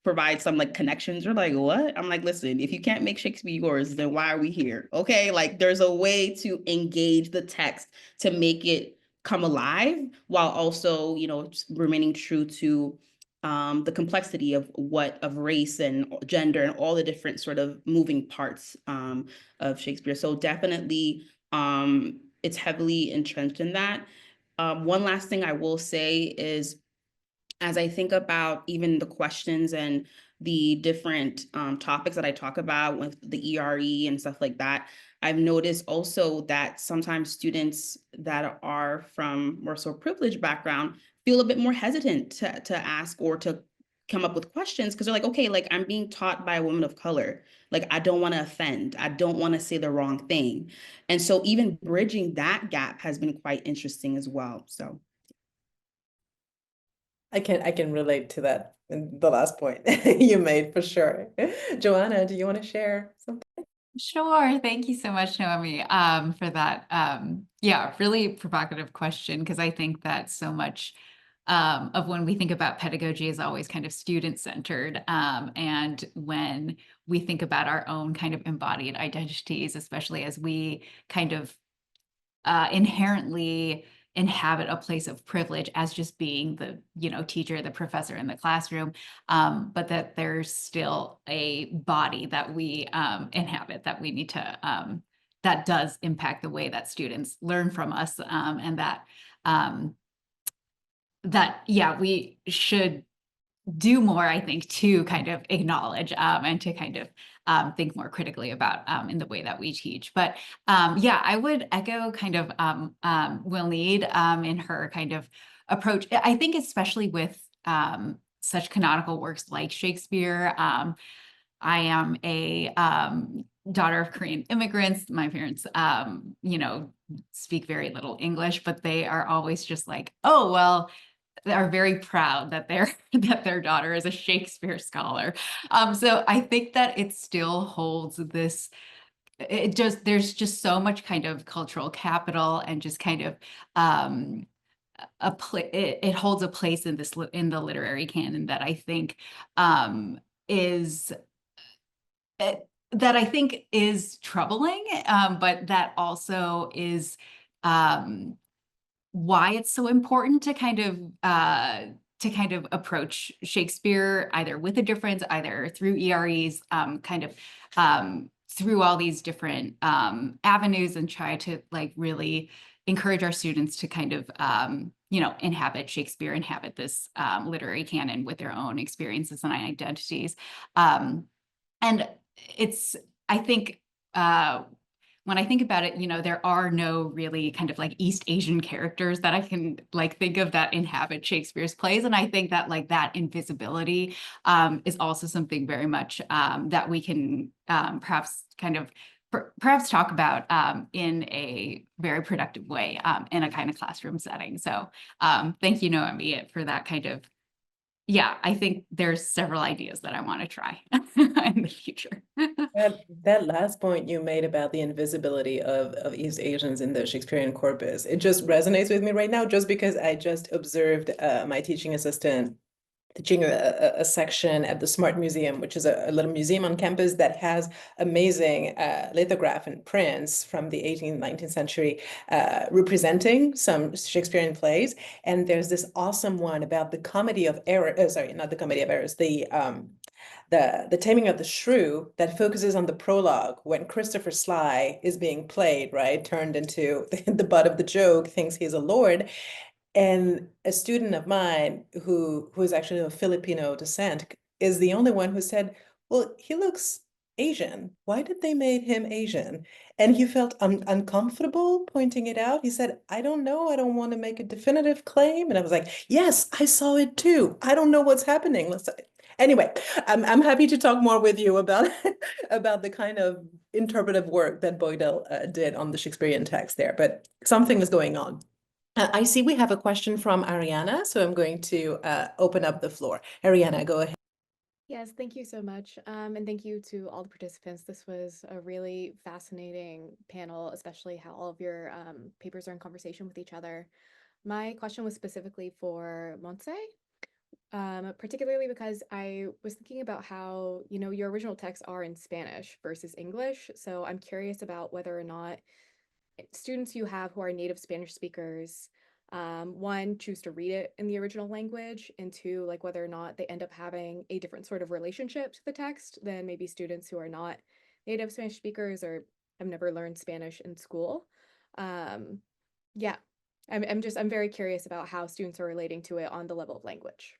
provide some like connections. You're like, what? I'm like, listen, if you can't make Shakespeare yours, then why are we here? Okay, like there's a way to engage the text to make it come alive while also, you know, remaining true to the complexity of race and gender and all the different sort of moving parts of Shakespeare. So definitely it's heavily entrenched in that. One last thing I will say is, as I think about even the questions and the different topics that I talk about with the ERE and stuff like that, I've noticed also that sometimes students that are from more so privileged background feel a bit more hesitant to ask or to come up with questions because they're like, okay, like I'm being taught by a woman of color. Like, I don't want to offend. I don't want to say the wrong thing. And so even bridging that gap has been quite interesting as well. So I can relate to that in the last point you made for sure. Joanna, do you want to share something? Sure. Thank you so much, Noèmie, for that. Yeah, really provocative question, because I think that so much of when we think about pedagogy is always kind of student-centered. And when we think about our own kind of embodied identities, especially as we kind of inherently inhabit a place of privilege as just being the, you know, teacher, the professor in the classroom, but that there's still a body that we inhabit that we need to, that does impact the way that students learn from us, and that, yeah, we should do more, I think, to kind of acknowledge and to kind of think more critically about in the way that we teach. But yeah, I would echo kind of Willnide in her kind of approach. I think especially with such canonical works like Shakespeare. I am a daughter of Korean immigrants. My parents, you know, speak very little English, but they are always just like, oh, well, they are very proud that their daughter is a Shakespeare scholar. So I think that it still holds this. There's just so much kind of cultural capital and just kind of it holds a place in the literary canon that I think is that I think is troubling, but that also is why it's so important to kind of approach Shakespeare either with a difference, either through EREs, kind of through all these different avenues, and try to like really encourage our students to kind of you know, inhabit Shakespeare, inhabit this literary canon with their own experiences and identities. And it's, I think, when I think about it, there are no really kind of like East Asian characters that I can like think of that inhabit Shakespeare's plays. And I think that like that invisibility is also something very much that we can perhaps kind of perhaps talk about in a very productive way in a kind of classroom setting. So thank you, Noèmie, for that kind of, yeah, I think there's several ideas that I want to try in the future. That last point you made about the invisibility of East Asians in the Shakespearean corpus, it just resonates with me right now, just because I just observed my teaching assistant teaching a section at the Smart Museum, which is a little museum on campus that has amazing lithograph and prints from the 18th, 19th century representing some Shakespearean plays. And there's this awesome one about the Comedy of Errors, sorry, not the Comedy of Errors, the Taming of the Shrew, that focuses on the prologue when Christopher Sly is being played, right, turned into the butt of the joke, thinks he's a lord. And a student of mine who is actually of Filipino descent is the only one who said, well, he looks Asian. Why did they make him Asian? And he felt uncomfortable pointing it out. He said, I don't know. I don't want to make a definitive claim. And I was like, yes, I saw it too. I don't know what's happening. Anyway, I'm happy to talk more with you about about the kind of interpretive work that Boydell did on the Shakespearean text there, but something is going on. I see we have a question from Ariana, so I'm going to open up the floor. Ariana, go ahead. Yes, thank you so much. And thank you to all the participants. This was a really fascinating panel, especially how all of your papers are in conversation with each other. My question was specifically for Montse, particularly because I was thinking about how, your original texts are in Spanish versus English. So I'm curious about whether or not students you have who are native Spanish speakers, one, choose to read it in the original language, and two, like whether or not they end up having a different sort of relationship to the text than maybe students who are not native Spanish speakers or have never learned Spanish in school. Yeah, I'm very curious about how students are relating to it on the level of language.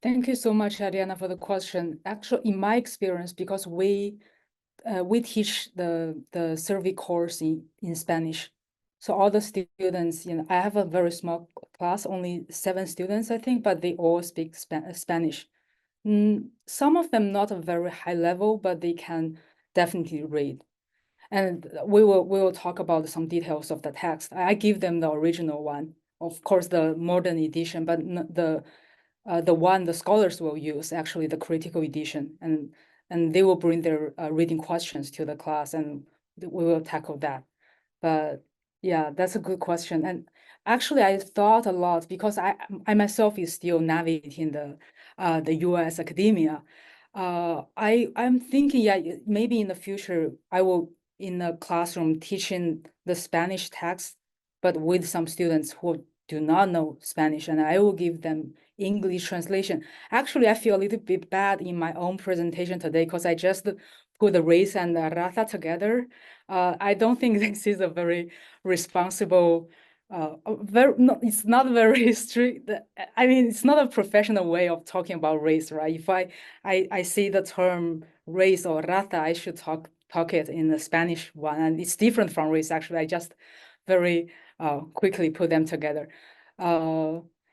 Thank you so much, Ariana, for the question. Actually, in my experience, because we teach the survey course in Spanish. So all the students, I have a very small class, only 7 students, I think, but they all speak Spanish. Some of them not a very high level, but they can definitely read. And we will talk about some details of the text. I give them the original one, of course, the modern edition, but the one the scholars will use, actually the critical edition, and they will bring their reading questions to the class, and we will tackle that. But yeah, that's a good question. And actually, I thought a lot because I myself is still navigating the U.S. academia. I'm thinking, yeah, maybe in the future I will in the classroom teaching the Spanish text, but with some students who do not know Spanish, and I will give them English translation. Actually, I feel a little bit bad in my own presentation today because I just put the race and the raza together. I don't think this is a very responsible, it's not very strict. I mean, it's not a professional way of talking about race, right? If I see the term race or raza, I should talk it in the Spanish one, and it's different from race. Actually, I just very quickly put them together.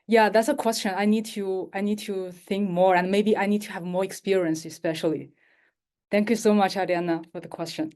Yeah, that's a question. I need to think more, and maybe I need to have more experience, especially. Thank you so much, Ariana, for the question.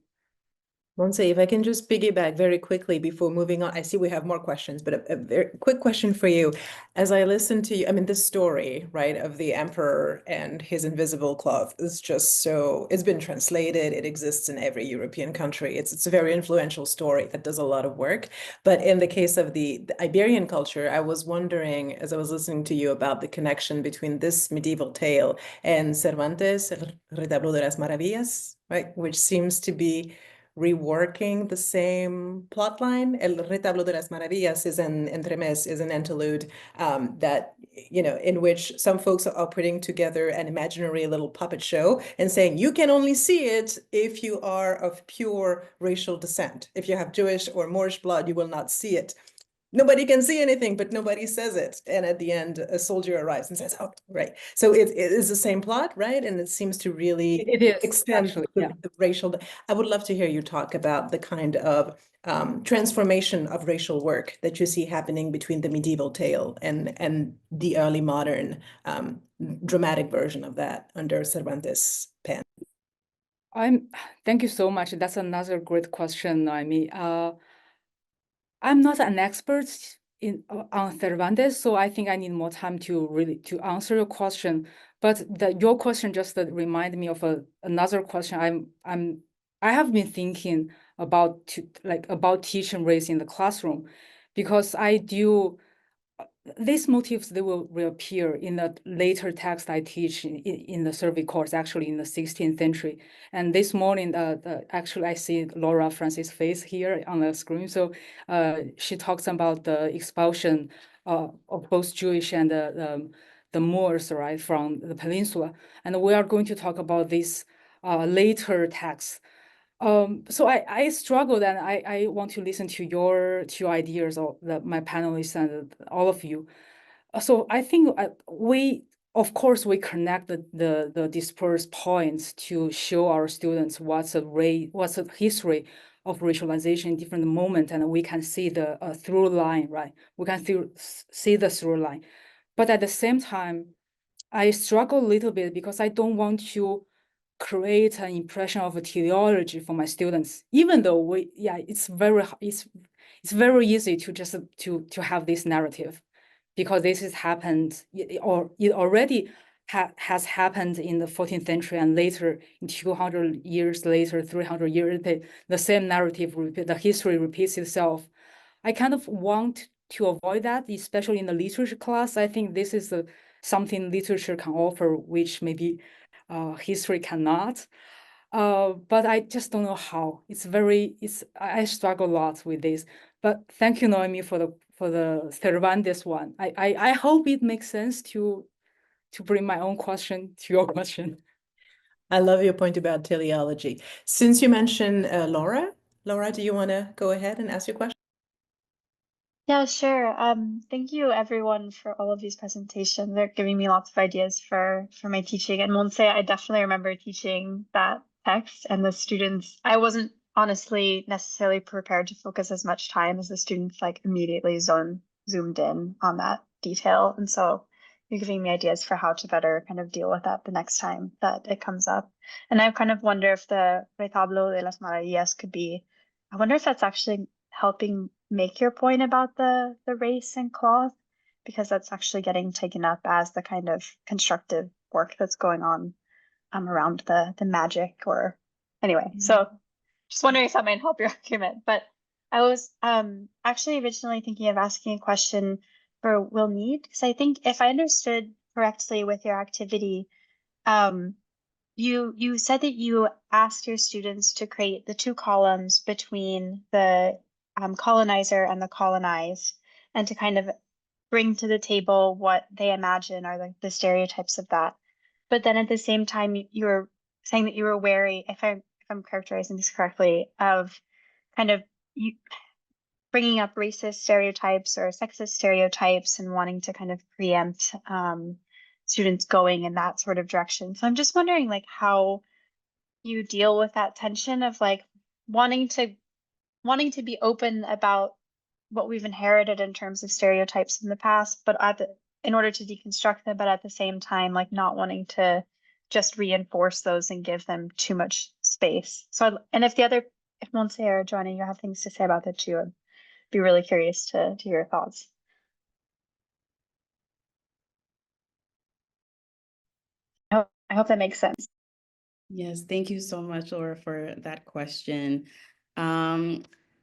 Montse, if I can just piggyback very quickly before moving on. I see we have more questions, but a very quick question for you. As I listen to you, I mean, this story, right, of the emperor and his invisible cloth is just so, it's been translated. It exists in every European country. It's a very influential story that does a lot of work. But in the case of the Iberian culture, I was wondering, as I was listening to you, about the connection between this medieval tale and Cervantes, El Retablo de las Maravillas, right, which seems to be reworking the same plot line. El Retablo de las Maravillas is an entremés, is an interlude that, in which some folks are putting together an imaginary little puppet show and saying, you can only see it if you are of pure racial descent. If you have Jewish or Moorish blood, you will not see it. nobody can see anything, but nobody says it. And at the end, a soldier arrives and says, oh, right. So it is the same plot, right? And it seems to really It is extend actually, the racial. I would love to hear you talk about the kind of transformation of racial work that you see happening between the medieval tale and the early modern dramatic version of that under Cervantes' pen. Thank you so much. That's another great question, Noémie. I'm not an expert on Cervantes, so I think I need more time to answer your question. But your question just reminded me of another question. I have been thinking about teaching race in the classroom, because I do. These motifs, they will reappear in the later text I teach in the survey course, actually in the 16th century. And this morning, actually, I see Laura Francis' face here on the screen. So she talks about the expulsion of both Jewish and the Moors, right, from the peninsula. And we are going to talk about this later text. So I struggled, and I want to listen to your ideas, or my panelists and all of you. So I think of course, we connect the dispersed points to show our students what's the history of racialization in different moments, and we can see the through line, right? We can see the through line. But at the same time, I struggle a little bit because I don't want to create an impression of a teleology for my students, even though it's very easy to just to have this narrative, because this has happened, or it already has happened in the 14th century, and later in 200 years later, 300 years, the same narrative, the history repeats itself. I kind of want to avoid that, especially in the literature class. I think this is something literature can offer, which maybe history cannot. But I just don't know how. I struggle a lot with this. But thank you, Noémie, for the Cervantes one. I hope it makes sense to bring my own question to your question. I love your point about teleology. Since you mentioned Laura, do you want to go ahead and ask your question? Yeah, sure. Thank you everyone for all of these presentations. They're giving me lots of ideas for my teaching. And Montse, I definitely remember teaching that text, and the students, I wasn't honestly necessarily prepared to focus as much time as the students like immediately zoomed in on that detail. And so you're giving me ideas for how to better kind of deal with that the next time that it comes up. And I kind of wonder if the Retablo de las Maravillas could be, I wonder if that's actually helping make your point about the race and cloth, because that's actually getting taken up as the kind of constructive work that's going on around the magic, or anyway. So just wondering if that might help your argument. But I was actually originally thinking of asking a question for Willnide, because I think if I understood correctly with your activity, you said that you asked your students to create the two columns between the colonizer and the colonized, and to kind of bring to the table what they imagine are the stereotypes of that. But then at the same time, you were saying that you were wary, if I'm characterizing this correctly, of kind of bringing up racist stereotypes or sexist stereotypes and wanting to kind of preempt students going in that sort of direction. So I'm just wondering like how you deal with that tension of like wanting to be open about what we've inherited in terms of stereotypes in the past, but in order to deconstruct them, but at the same time, like not wanting to just reinforce those and give them too much space. So, and if Montse or Joanna, you have things to say about that too, I'd be really curious to hear your thoughts. I hope that makes sense. Yes, thank you so much, Laura, for that question.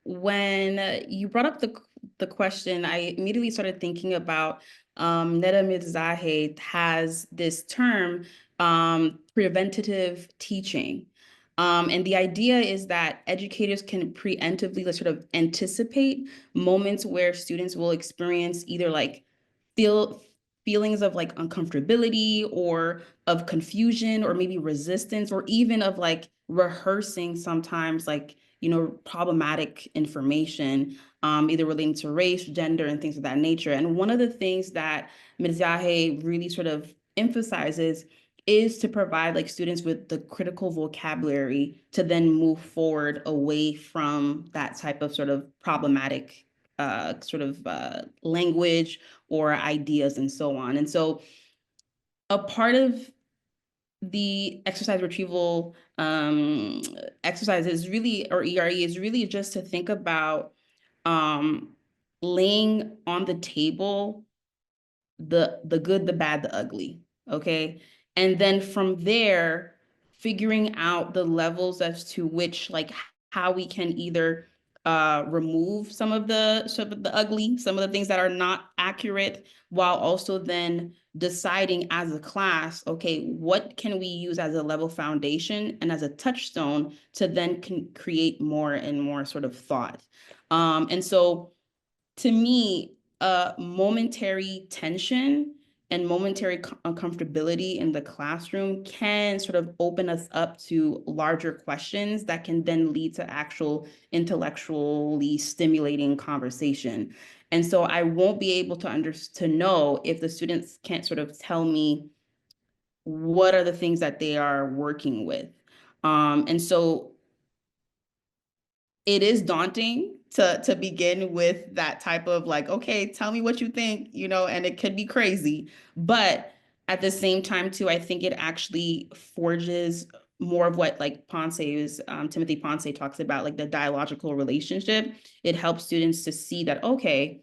When you brought up the question, I immediately started thinking about Neda Zahe has this term, preventative teaching. And the idea is that educators can preemptively sort of anticipate moments where students will experience either like feelings of like uncomfortability or of confusion or maybe resistance, or even of like rehearsing sometimes like problematic information, either relating to race, gender, and things of that nature. And one of the things that Ms. Ndiaye really sort of emphasizes is to provide like students with the critical vocabulary to then move forward away from that type of sort of problematic language or ideas and so on. And so a part of the exercise retrieval exercise is really, or ERE is really just to think about laying on the table the good, the bad, the ugly, okay? And then from there, figuring out the levels as to which, like, how we can either remove some of the ugly, some of the things that are not accurate, while also then deciding as a class, okay, what can we use as a level foundation and as a touchstone to then create more and more sort of thought. And so to me, momentary tension and momentary uncomfortability in the classroom can sort of open us up to larger questions that can then lead to actual intellectually stimulating conversation. And so I won't be able to know if the students can't sort of tell me what are the things that they are working with. And so it is daunting to begin with that type of like, okay, tell me what you think, and it could be crazy. But at the same time, too, I think it actually forges more of what like Timothy Montse talks about, like the dialogical relationship. It helps students to see that, okay,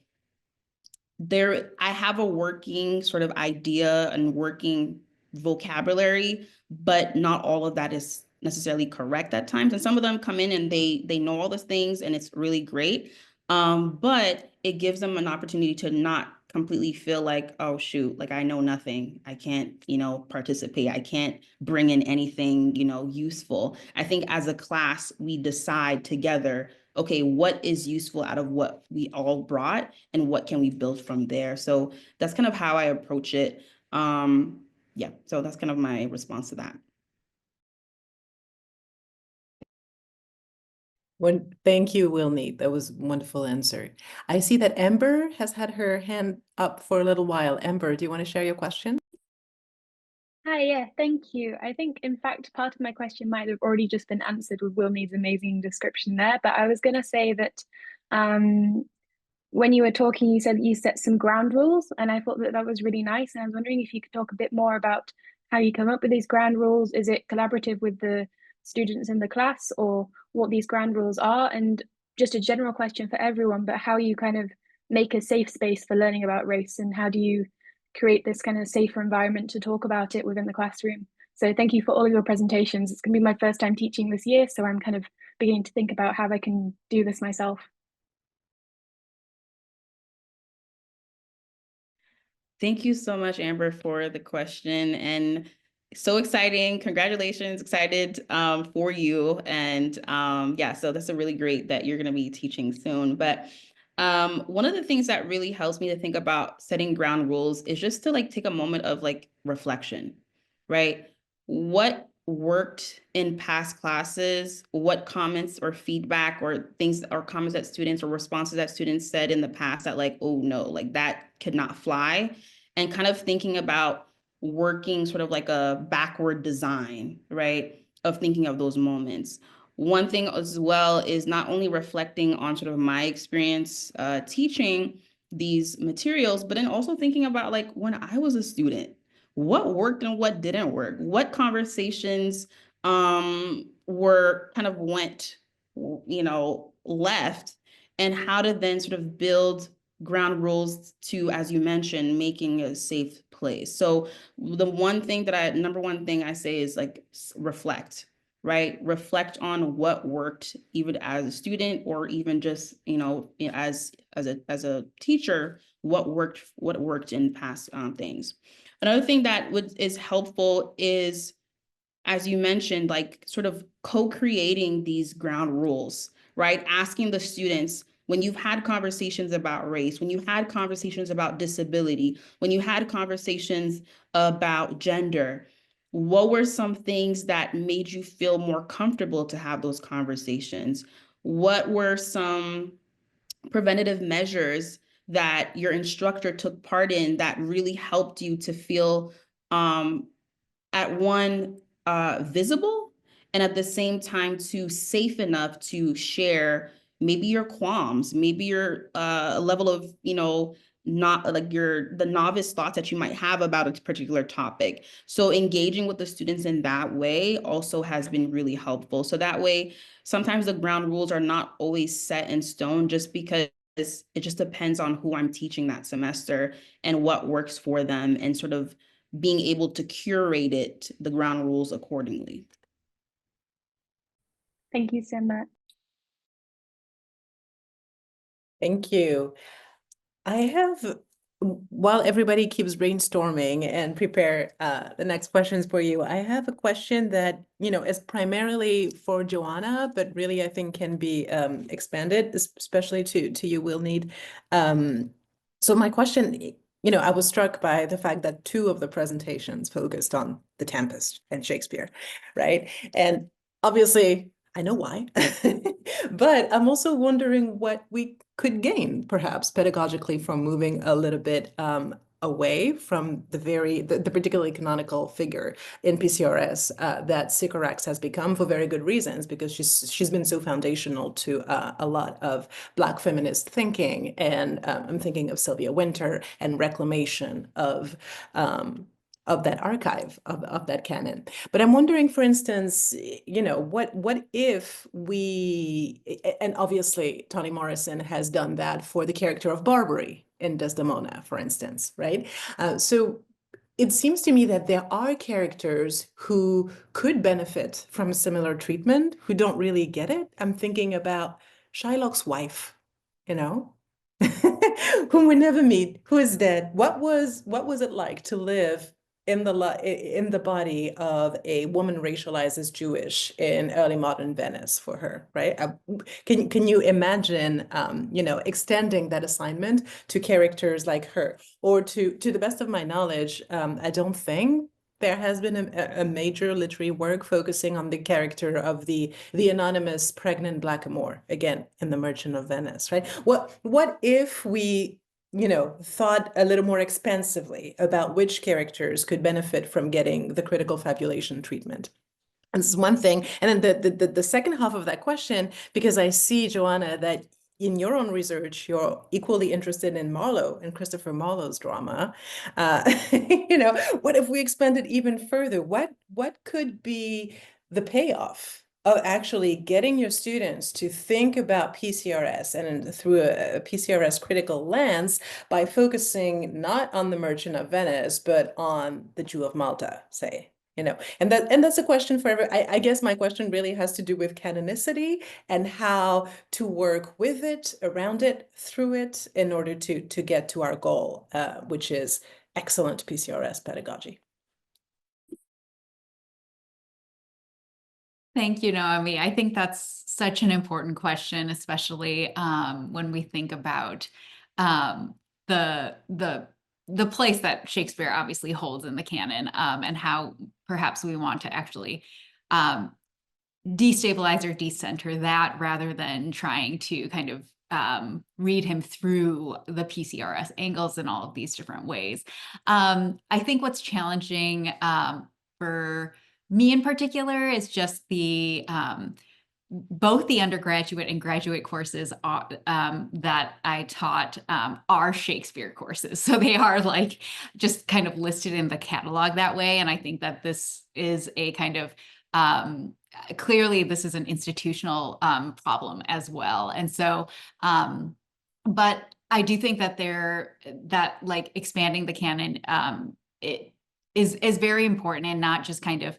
I have a working sort of idea and working vocabulary, but not all of that is necessarily correct at times. And some of them come in and they know all these things and it's really great. But it gives them an opportunity to not completely feel like, oh shoot, like I know nothing. I can't, participate. I can't bring in anything, useful. I think as a class, we decide together, okay, what is useful out of what we all brought and what can we build from there? So that's kind of how I approach it. Yeah, so that's kind of my response to that. Thank you, Willnide. That was a wonderful answer. I see that Amber has had her hand up for a little while. Amber, do you want to share your question? Hi, yeah, thank you. I think, in fact, part of my question might have already just been answered with Willnide's amazing description there, but I was going to say that when you were talking, you said you set some ground rules, and I thought that was really nice. And I was wondering if you could talk a bit more about how you come up with these ground rules. Is it collaborative with the students in the class, or what these ground rules are? And just a general question for everyone, but how you kind of make a safe space for learning about race, and how do you create this kind of safer environment to talk about it within the classroom? So thank you for all of your presentations. It's going to be my first time teaching this year, so I'm kind of beginning to think about how I can do this myself. Thank you so much, Amber, for the question, and so exciting. Congratulations, excited for you. And yeah, so that's a really great that you're going to be teaching soon. But one of the things that really helps me to think about setting ground rules is just to like take a moment of like reflection, right? What worked in past classes? What comments or feedback or things or comments that students or responses that students said in the past that like, oh no, like that could not fly? And kind of thinking about working sort of like a backward design, right, of thinking of those moments. One thing as well is not only reflecting on sort of my experience teaching these materials, but then also thinking about like when I was a student, what worked and what didn't work, what conversations were kind of went, left, and how to then sort of build ground rules to, as you mentioned, making a safe place. So the number one thing I say is like reflect, right? Reflect on what worked even as a student or even just, as a teacher, what worked in past things. Another thing that is helpful is, as you mentioned, like sort of co-creating these ground rules, right? Asking the students, when you've had conversations about race, when you had conversations about disability, when you had conversations about gender, what were some things that made you feel more comfortable to have those conversations? what were some preventative measures that your instructor took part in that really helped you to feel at one visible, and at the same time too safe enough to share maybe your qualms, maybe your level of, not like the novice thoughts that you might have about a particular topic. So engaging with the students in that way also has been really helpful. So that way, sometimes the ground rules are not always set in stone, just because it just depends on who I'm teaching that semester and what works for them, and sort of being able to curate it, the ground rules accordingly. Thank you so much. Thank you. I have, while everybody keeps brainstorming and prepare the next questions for you, I have a question that, is primarily for Joanna, but really I think can be expanded, especially to you, Willnide. So my question, I was struck by the fact that 2 of the presentations focused on The Tempest and Shakespeare, right? And obviously, I know why, but I'm also wondering what we could gain, perhaps pedagogically, from moving a little bit away from the particularly canonical figure in PCRS that Sycorax has become, for very good reasons, because she's been so foundational to a lot of Black feminist thinking, and I'm thinking of Sylvia Wynter and reclamation of that archive, of that canon. But I'm wondering, for instance, what if we, and obviously Toni Morrison has done that for the character of Barbary in Desdemona, for instance, right? So it seems to me that there are characters who could benefit from similar treatment, who don't really get it. I'm thinking about Shylock's wife, whom we never meet, who is dead. What was it like to live in the body of a woman racialized as Jewish in early modern Venice for her, right? Can you imagine, extending that assignment to characters like her? Or to the best of my knowledge, I don't think there has been a major literary work focusing on the character of the anonymous pregnant blackamoor, again, in The Merchant of Venice, right? What if we thought a little more expansively about which characters could benefit from getting the critical fabulation treatment? And this is one thing. And then the second half of that question, because I see, Joanna, that in your own research, you're equally interested in Marlowe and Christopher Marlowe's drama. What if we expanded even further? What could be the payoff of actually getting your students to think about PCRS, and through a PCRS critical lens, by focusing not on the Merchant of Venice, but on the Jew of Malta, say? And that's a question for I guess my question really has to do with canonicity and how to work with it, around it, through it, in order to get to our goal, which is excellent PCRS pedagogy. Thank you, Noèmie. I think that's such an important question, especially when we think about the place that Shakespeare obviously holds in the canon, and how perhaps we want to actually destabilize or decenter that, rather than trying to kind of read him through the PCRS angles in all of these different ways. I think what's challenging for me in particular is just both the undergraduate and graduate courses that I taught are Shakespeare courses. So they are like just kind of listed in the catalog that way. And I think that this is a kind of, clearly this is an institutional problem as well. And so, but I do think that like expanding the canon, it is very important, and not just kind of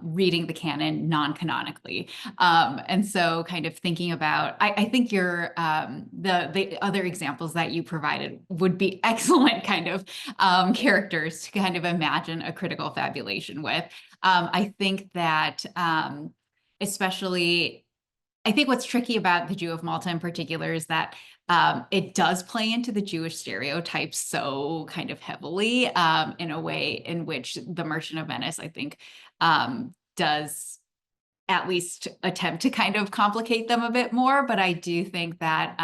reading the canon non-canonically. And so kind of thinking about, I think the other examples that you provided would be excellent kind of characters to kind of imagine a critical fabulation with. I think that especially, I think what's tricky about the Jew of Malta in particular is that it does play into the Jewish stereotypes so kind of heavily, in a way in which the Merchant of Venice, I think, does at least attempt to kind of complicate them a bit more. But I do think that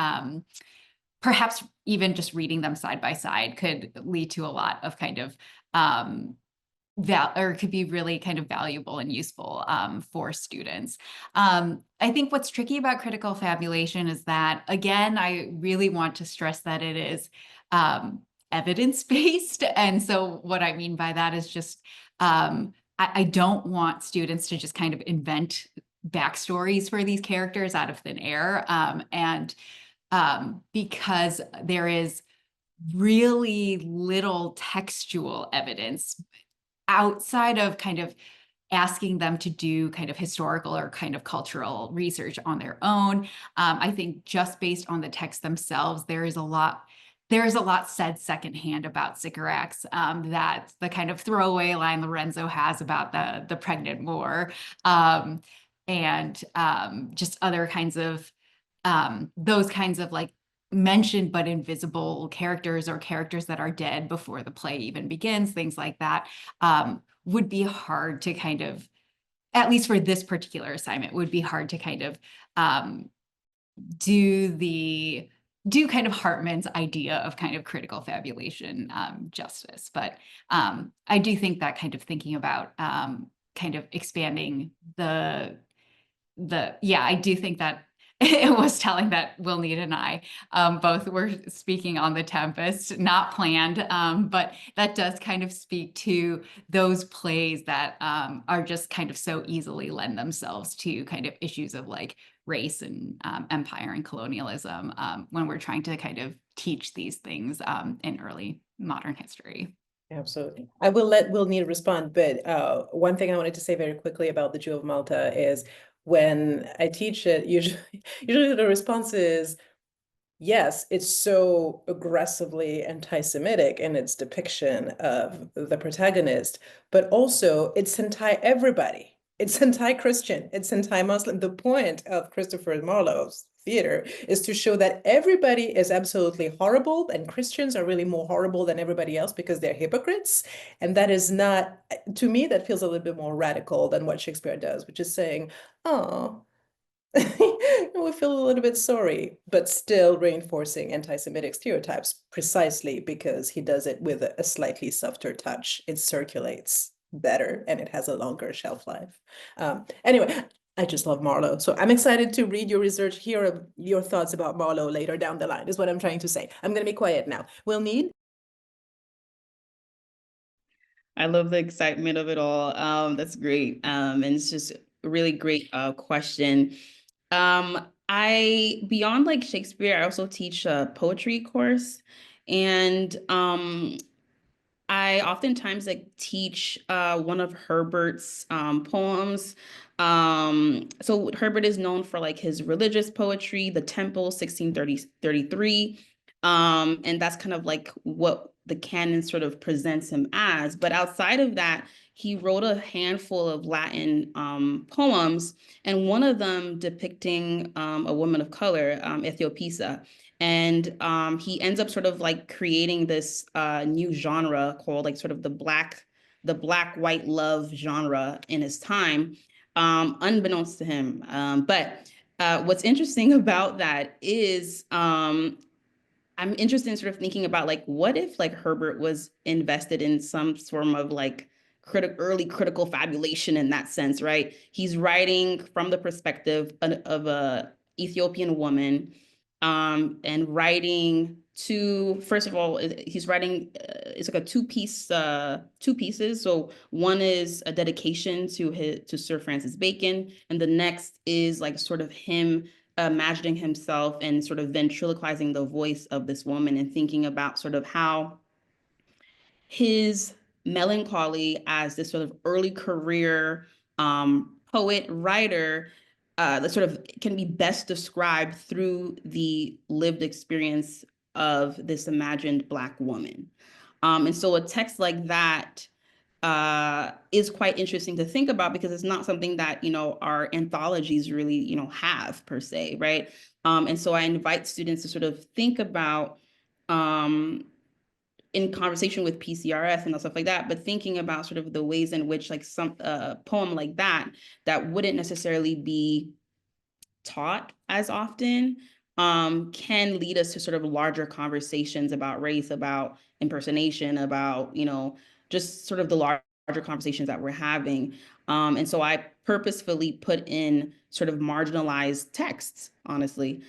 perhaps even just reading them side by side could lead to a lot of kind of or could be really kind of valuable and useful for students. I think what's tricky about critical fabulation is that, again, I really want to stress that it is evidence-based. And so what I mean by that is just, I don't want students to just kind of invent backstories for these characters out of thin air. Because there is really little textual evidence outside of kind of asking them to do kind of historical or kind of cultural research on their own. I think just based on the text themselves, there is a lot said secondhand about Sycorax. That the kind of throwaway line Lorenzo has about the pregnant Moor, and just other kinds of those kinds of like mentioned but invisible characters, or characters that are dead before the play even begins, things like that, would be hard to kind of, at least for this particular assignment, would be hard to kind of do kind of Hartman's idea of kind of critical fabulation justice. But I do think that kind of thinking about kind of expanding I do think that it was telling that Willnide and I both were speaking on The Tempest, not planned, but that does kind of speak to those plays that are just kind of so easily lend themselves to kind of issues of like race and empire and colonialism when we're trying to kind of teach these things in early modern history. Absolutely. I will let Willnide respond, but one thing I wanted to say very quickly about the Jew of Malta is, when I teach it, usually the response is, yes, it's so aggressively anti-Semitic in its depiction of the protagonist, but also it's everybody. It's anti-Christian, it's anti-Muslim. The point of Christopher Marlowe's theater is to show that everybody is absolutely horrible, and Christians are really more horrible than everybody else because they're hypocrites. And that is not, to me, that feels a little bit more radical than what Shakespeare does, which is saying, oh, we feel a little bit sorry, but still reinforcing anti-Semitic stereotypes precisely because he does it with a slightly softer touch. It circulates better and it has a longer shelf life. Anyway, I just love Marlowe. So I'm excited to read your research, hear your thoughts about Marlowe later down the line, is what I'm trying to say. I'm going to be quiet now. Willnide? I love the excitement of it all. That's great. And it's just a really great question. Beyond like Shakespeare, I also teach a poetry course. And I oftentimes like teach one of Herbert's poems. So Herbert is known for like his religious poetry, The Temple, 1633. And that's kind of like what the canon sort of presents him as. But outside of that, he wrote a handful of Latin poems, and one of them depicting a woman of color, Ethiopisa. And he ends up sort of like creating this new genre called like sort of the black white love genre in his time, unbeknownst to him. But what's interesting about that is I'm interested in sort of thinking about like, what if like Herbert was invested in some form of like early critical fabulation in that sense, right? He's writing from the perspective of a Ethiopian woman, and writing first of all, he's writing, it's like two pieces. So one is a dedication to Sir Francis Bacon, and the next is like sort of him imagining himself and sort of ventriloquizing the voice of this woman and thinking about sort of how his melancholy as this sort of early career poet, writer, that sort of can be best described through the lived experience of this imagined Black woman. And so a text like that is quite interesting to think about, because it's not something that, our anthologies really, have per se, right? And so I invite students to sort of think about in conversation with PCRS and stuff like that, but thinking about sort of the ways in which like some poem like that wouldn't necessarily be taught as often can lead us to sort of larger conversations about race, about impersonation, about, you know, just sort of the larger conversations that we're having. And so I purposefully put in sort of marginalized texts, honestly,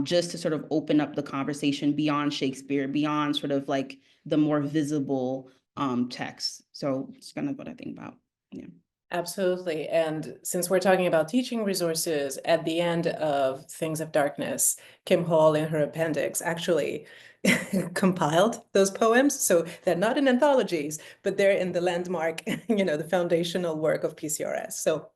just to sort of open up the conversation beyond Shakespeare, beyond sort of like the more visible texts. So it's kind of what I think about. Yeah. Absolutely. And since we're talking about teaching resources, at the end of Things of Darkness, Kim Hall in her appendix actually compiled those poems. So they're not in anthologies, but they're in the landmark, you know, the foundational work of PCRS. So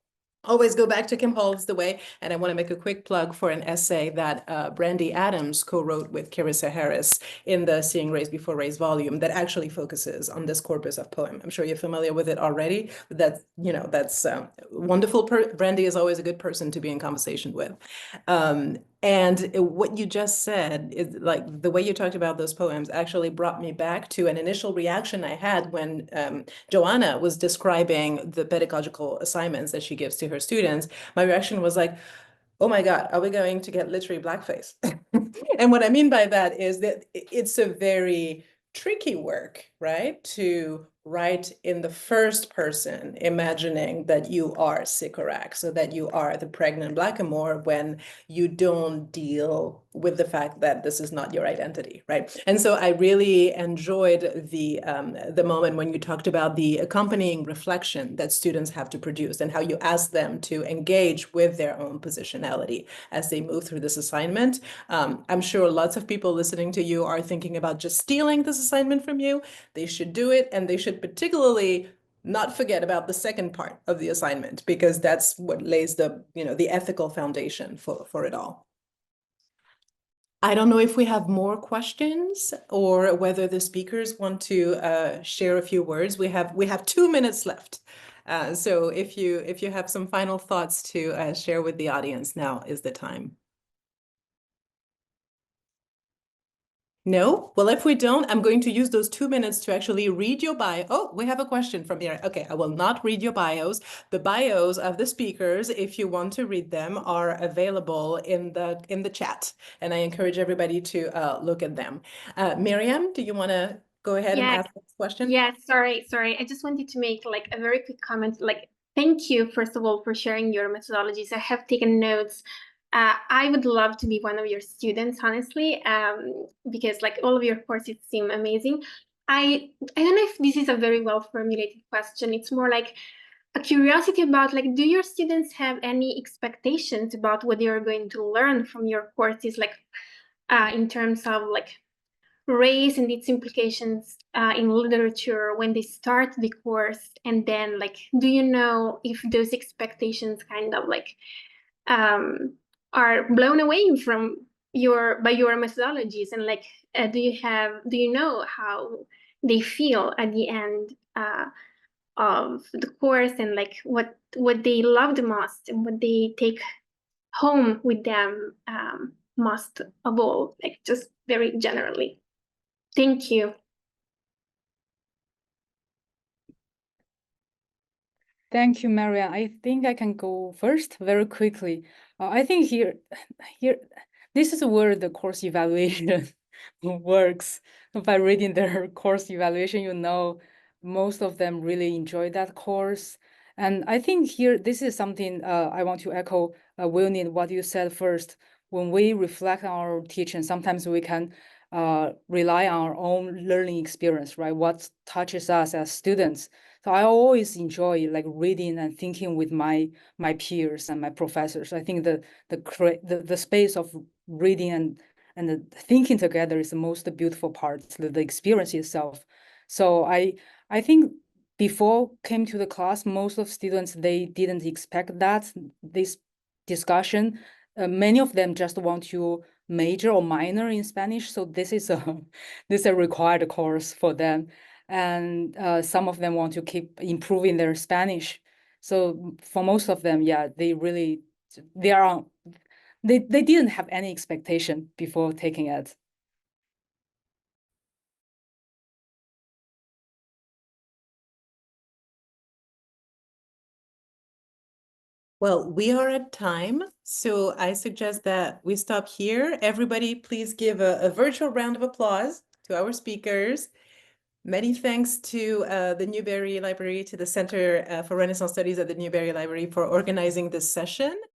always go back to Kim Hall is the way. And I want to make a quick plug for an essay that Brandy Adams co-wrote with Carissa Harris in the Seeing Race Before Race volume that actually focuses on this corpus of poem. I'm sure you're familiar with it already. That's, you know, that's wonderful. Brandy is always a good person to be in conversation with. And what you just said is like the way you talked about those poems actually brought me back to an initial reaction I had when Joanna was describing the pedagogical assignments that she gives to her students. My reaction was like, oh my God, are we going to get literary blackface? And what I mean by that is that it's a very tricky work, right? To write in the first person, imagining that you are Sycorax, so that you are the pregnant blackamoor when you don't deal with the fact that this is not your identity, right? And so I really enjoyed the moment when you talked about the accompanying reflection that students have to produce and how you ask them to engage with their own positionality as they move through this assignment. I'm sure lots of people listening to you are thinking about just stealing this assignment from you. They should do it, and they should particularly not forget about the second part of the assignment, because that's what lays the, you know, the ethical foundation for it all. I don't know if we have more questions or whether the speakers want to share a few words. We have 2 minutes left. So if you have some final thoughts to share with the audience, now is the time. No? Well, if we don't, I'm going to use those 2 minutes to actually read your bio. Oh, we have a question from here. Okay, I will not read your bios. The bios of the speakers, if you want to read them, are available in the chat. And I encourage everybody to look at them. Miriam, do you want to go ahead and ask this question? Yeah, sorry. I just wanted to make like a very quick comment. Like, thank you, first of all, for sharing your methodologies. I have taken notes. I would love to be one of your students, honestly, because like all of your courses seem amazing. I don't know if this is a very well formulated question. It's more like a curiosity about like, do your students have any expectations about what you're going to learn from your courses, like in terms of like race and its implications in literature when they start the course? And then like, do you know if those expectations kind of like are blown away from by your methodologies? And like, do you know how they feel at the end of the course, and like what they love the most and what they take home with them most of all, like just very generally? Thank you. Thank you, Maria. I think I can go first very quickly. I think here, this is where the course evaluation works. By reading their course evaluation, you know, most of them really enjoy that course. And I think here, this is something I want to echo, Willnide, what you said first. When we reflect on our teaching, sometimes we can rely on our own learning experience, right? What touches us as students. So I always enjoy like reading and thinking with my peers and my professors. I think the space of reading and the thinking together is the most beautiful part, the experience itself. So I think before came to the class, most of students, they didn't expect this discussion. Many of them just want to major or minor in Spanish. So this is a required course for them. And some of them want to keep improving their Spanish. So for most of them, yeah, they didn't have any expectation before taking it. Well, we are at time, so I suggest that we stop here. Everybody, please give a virtual round of applause to our speakers. Many thanks to the Newberry Library, to the Center for Renaissance Studies at the Newberry Library for organizing this session.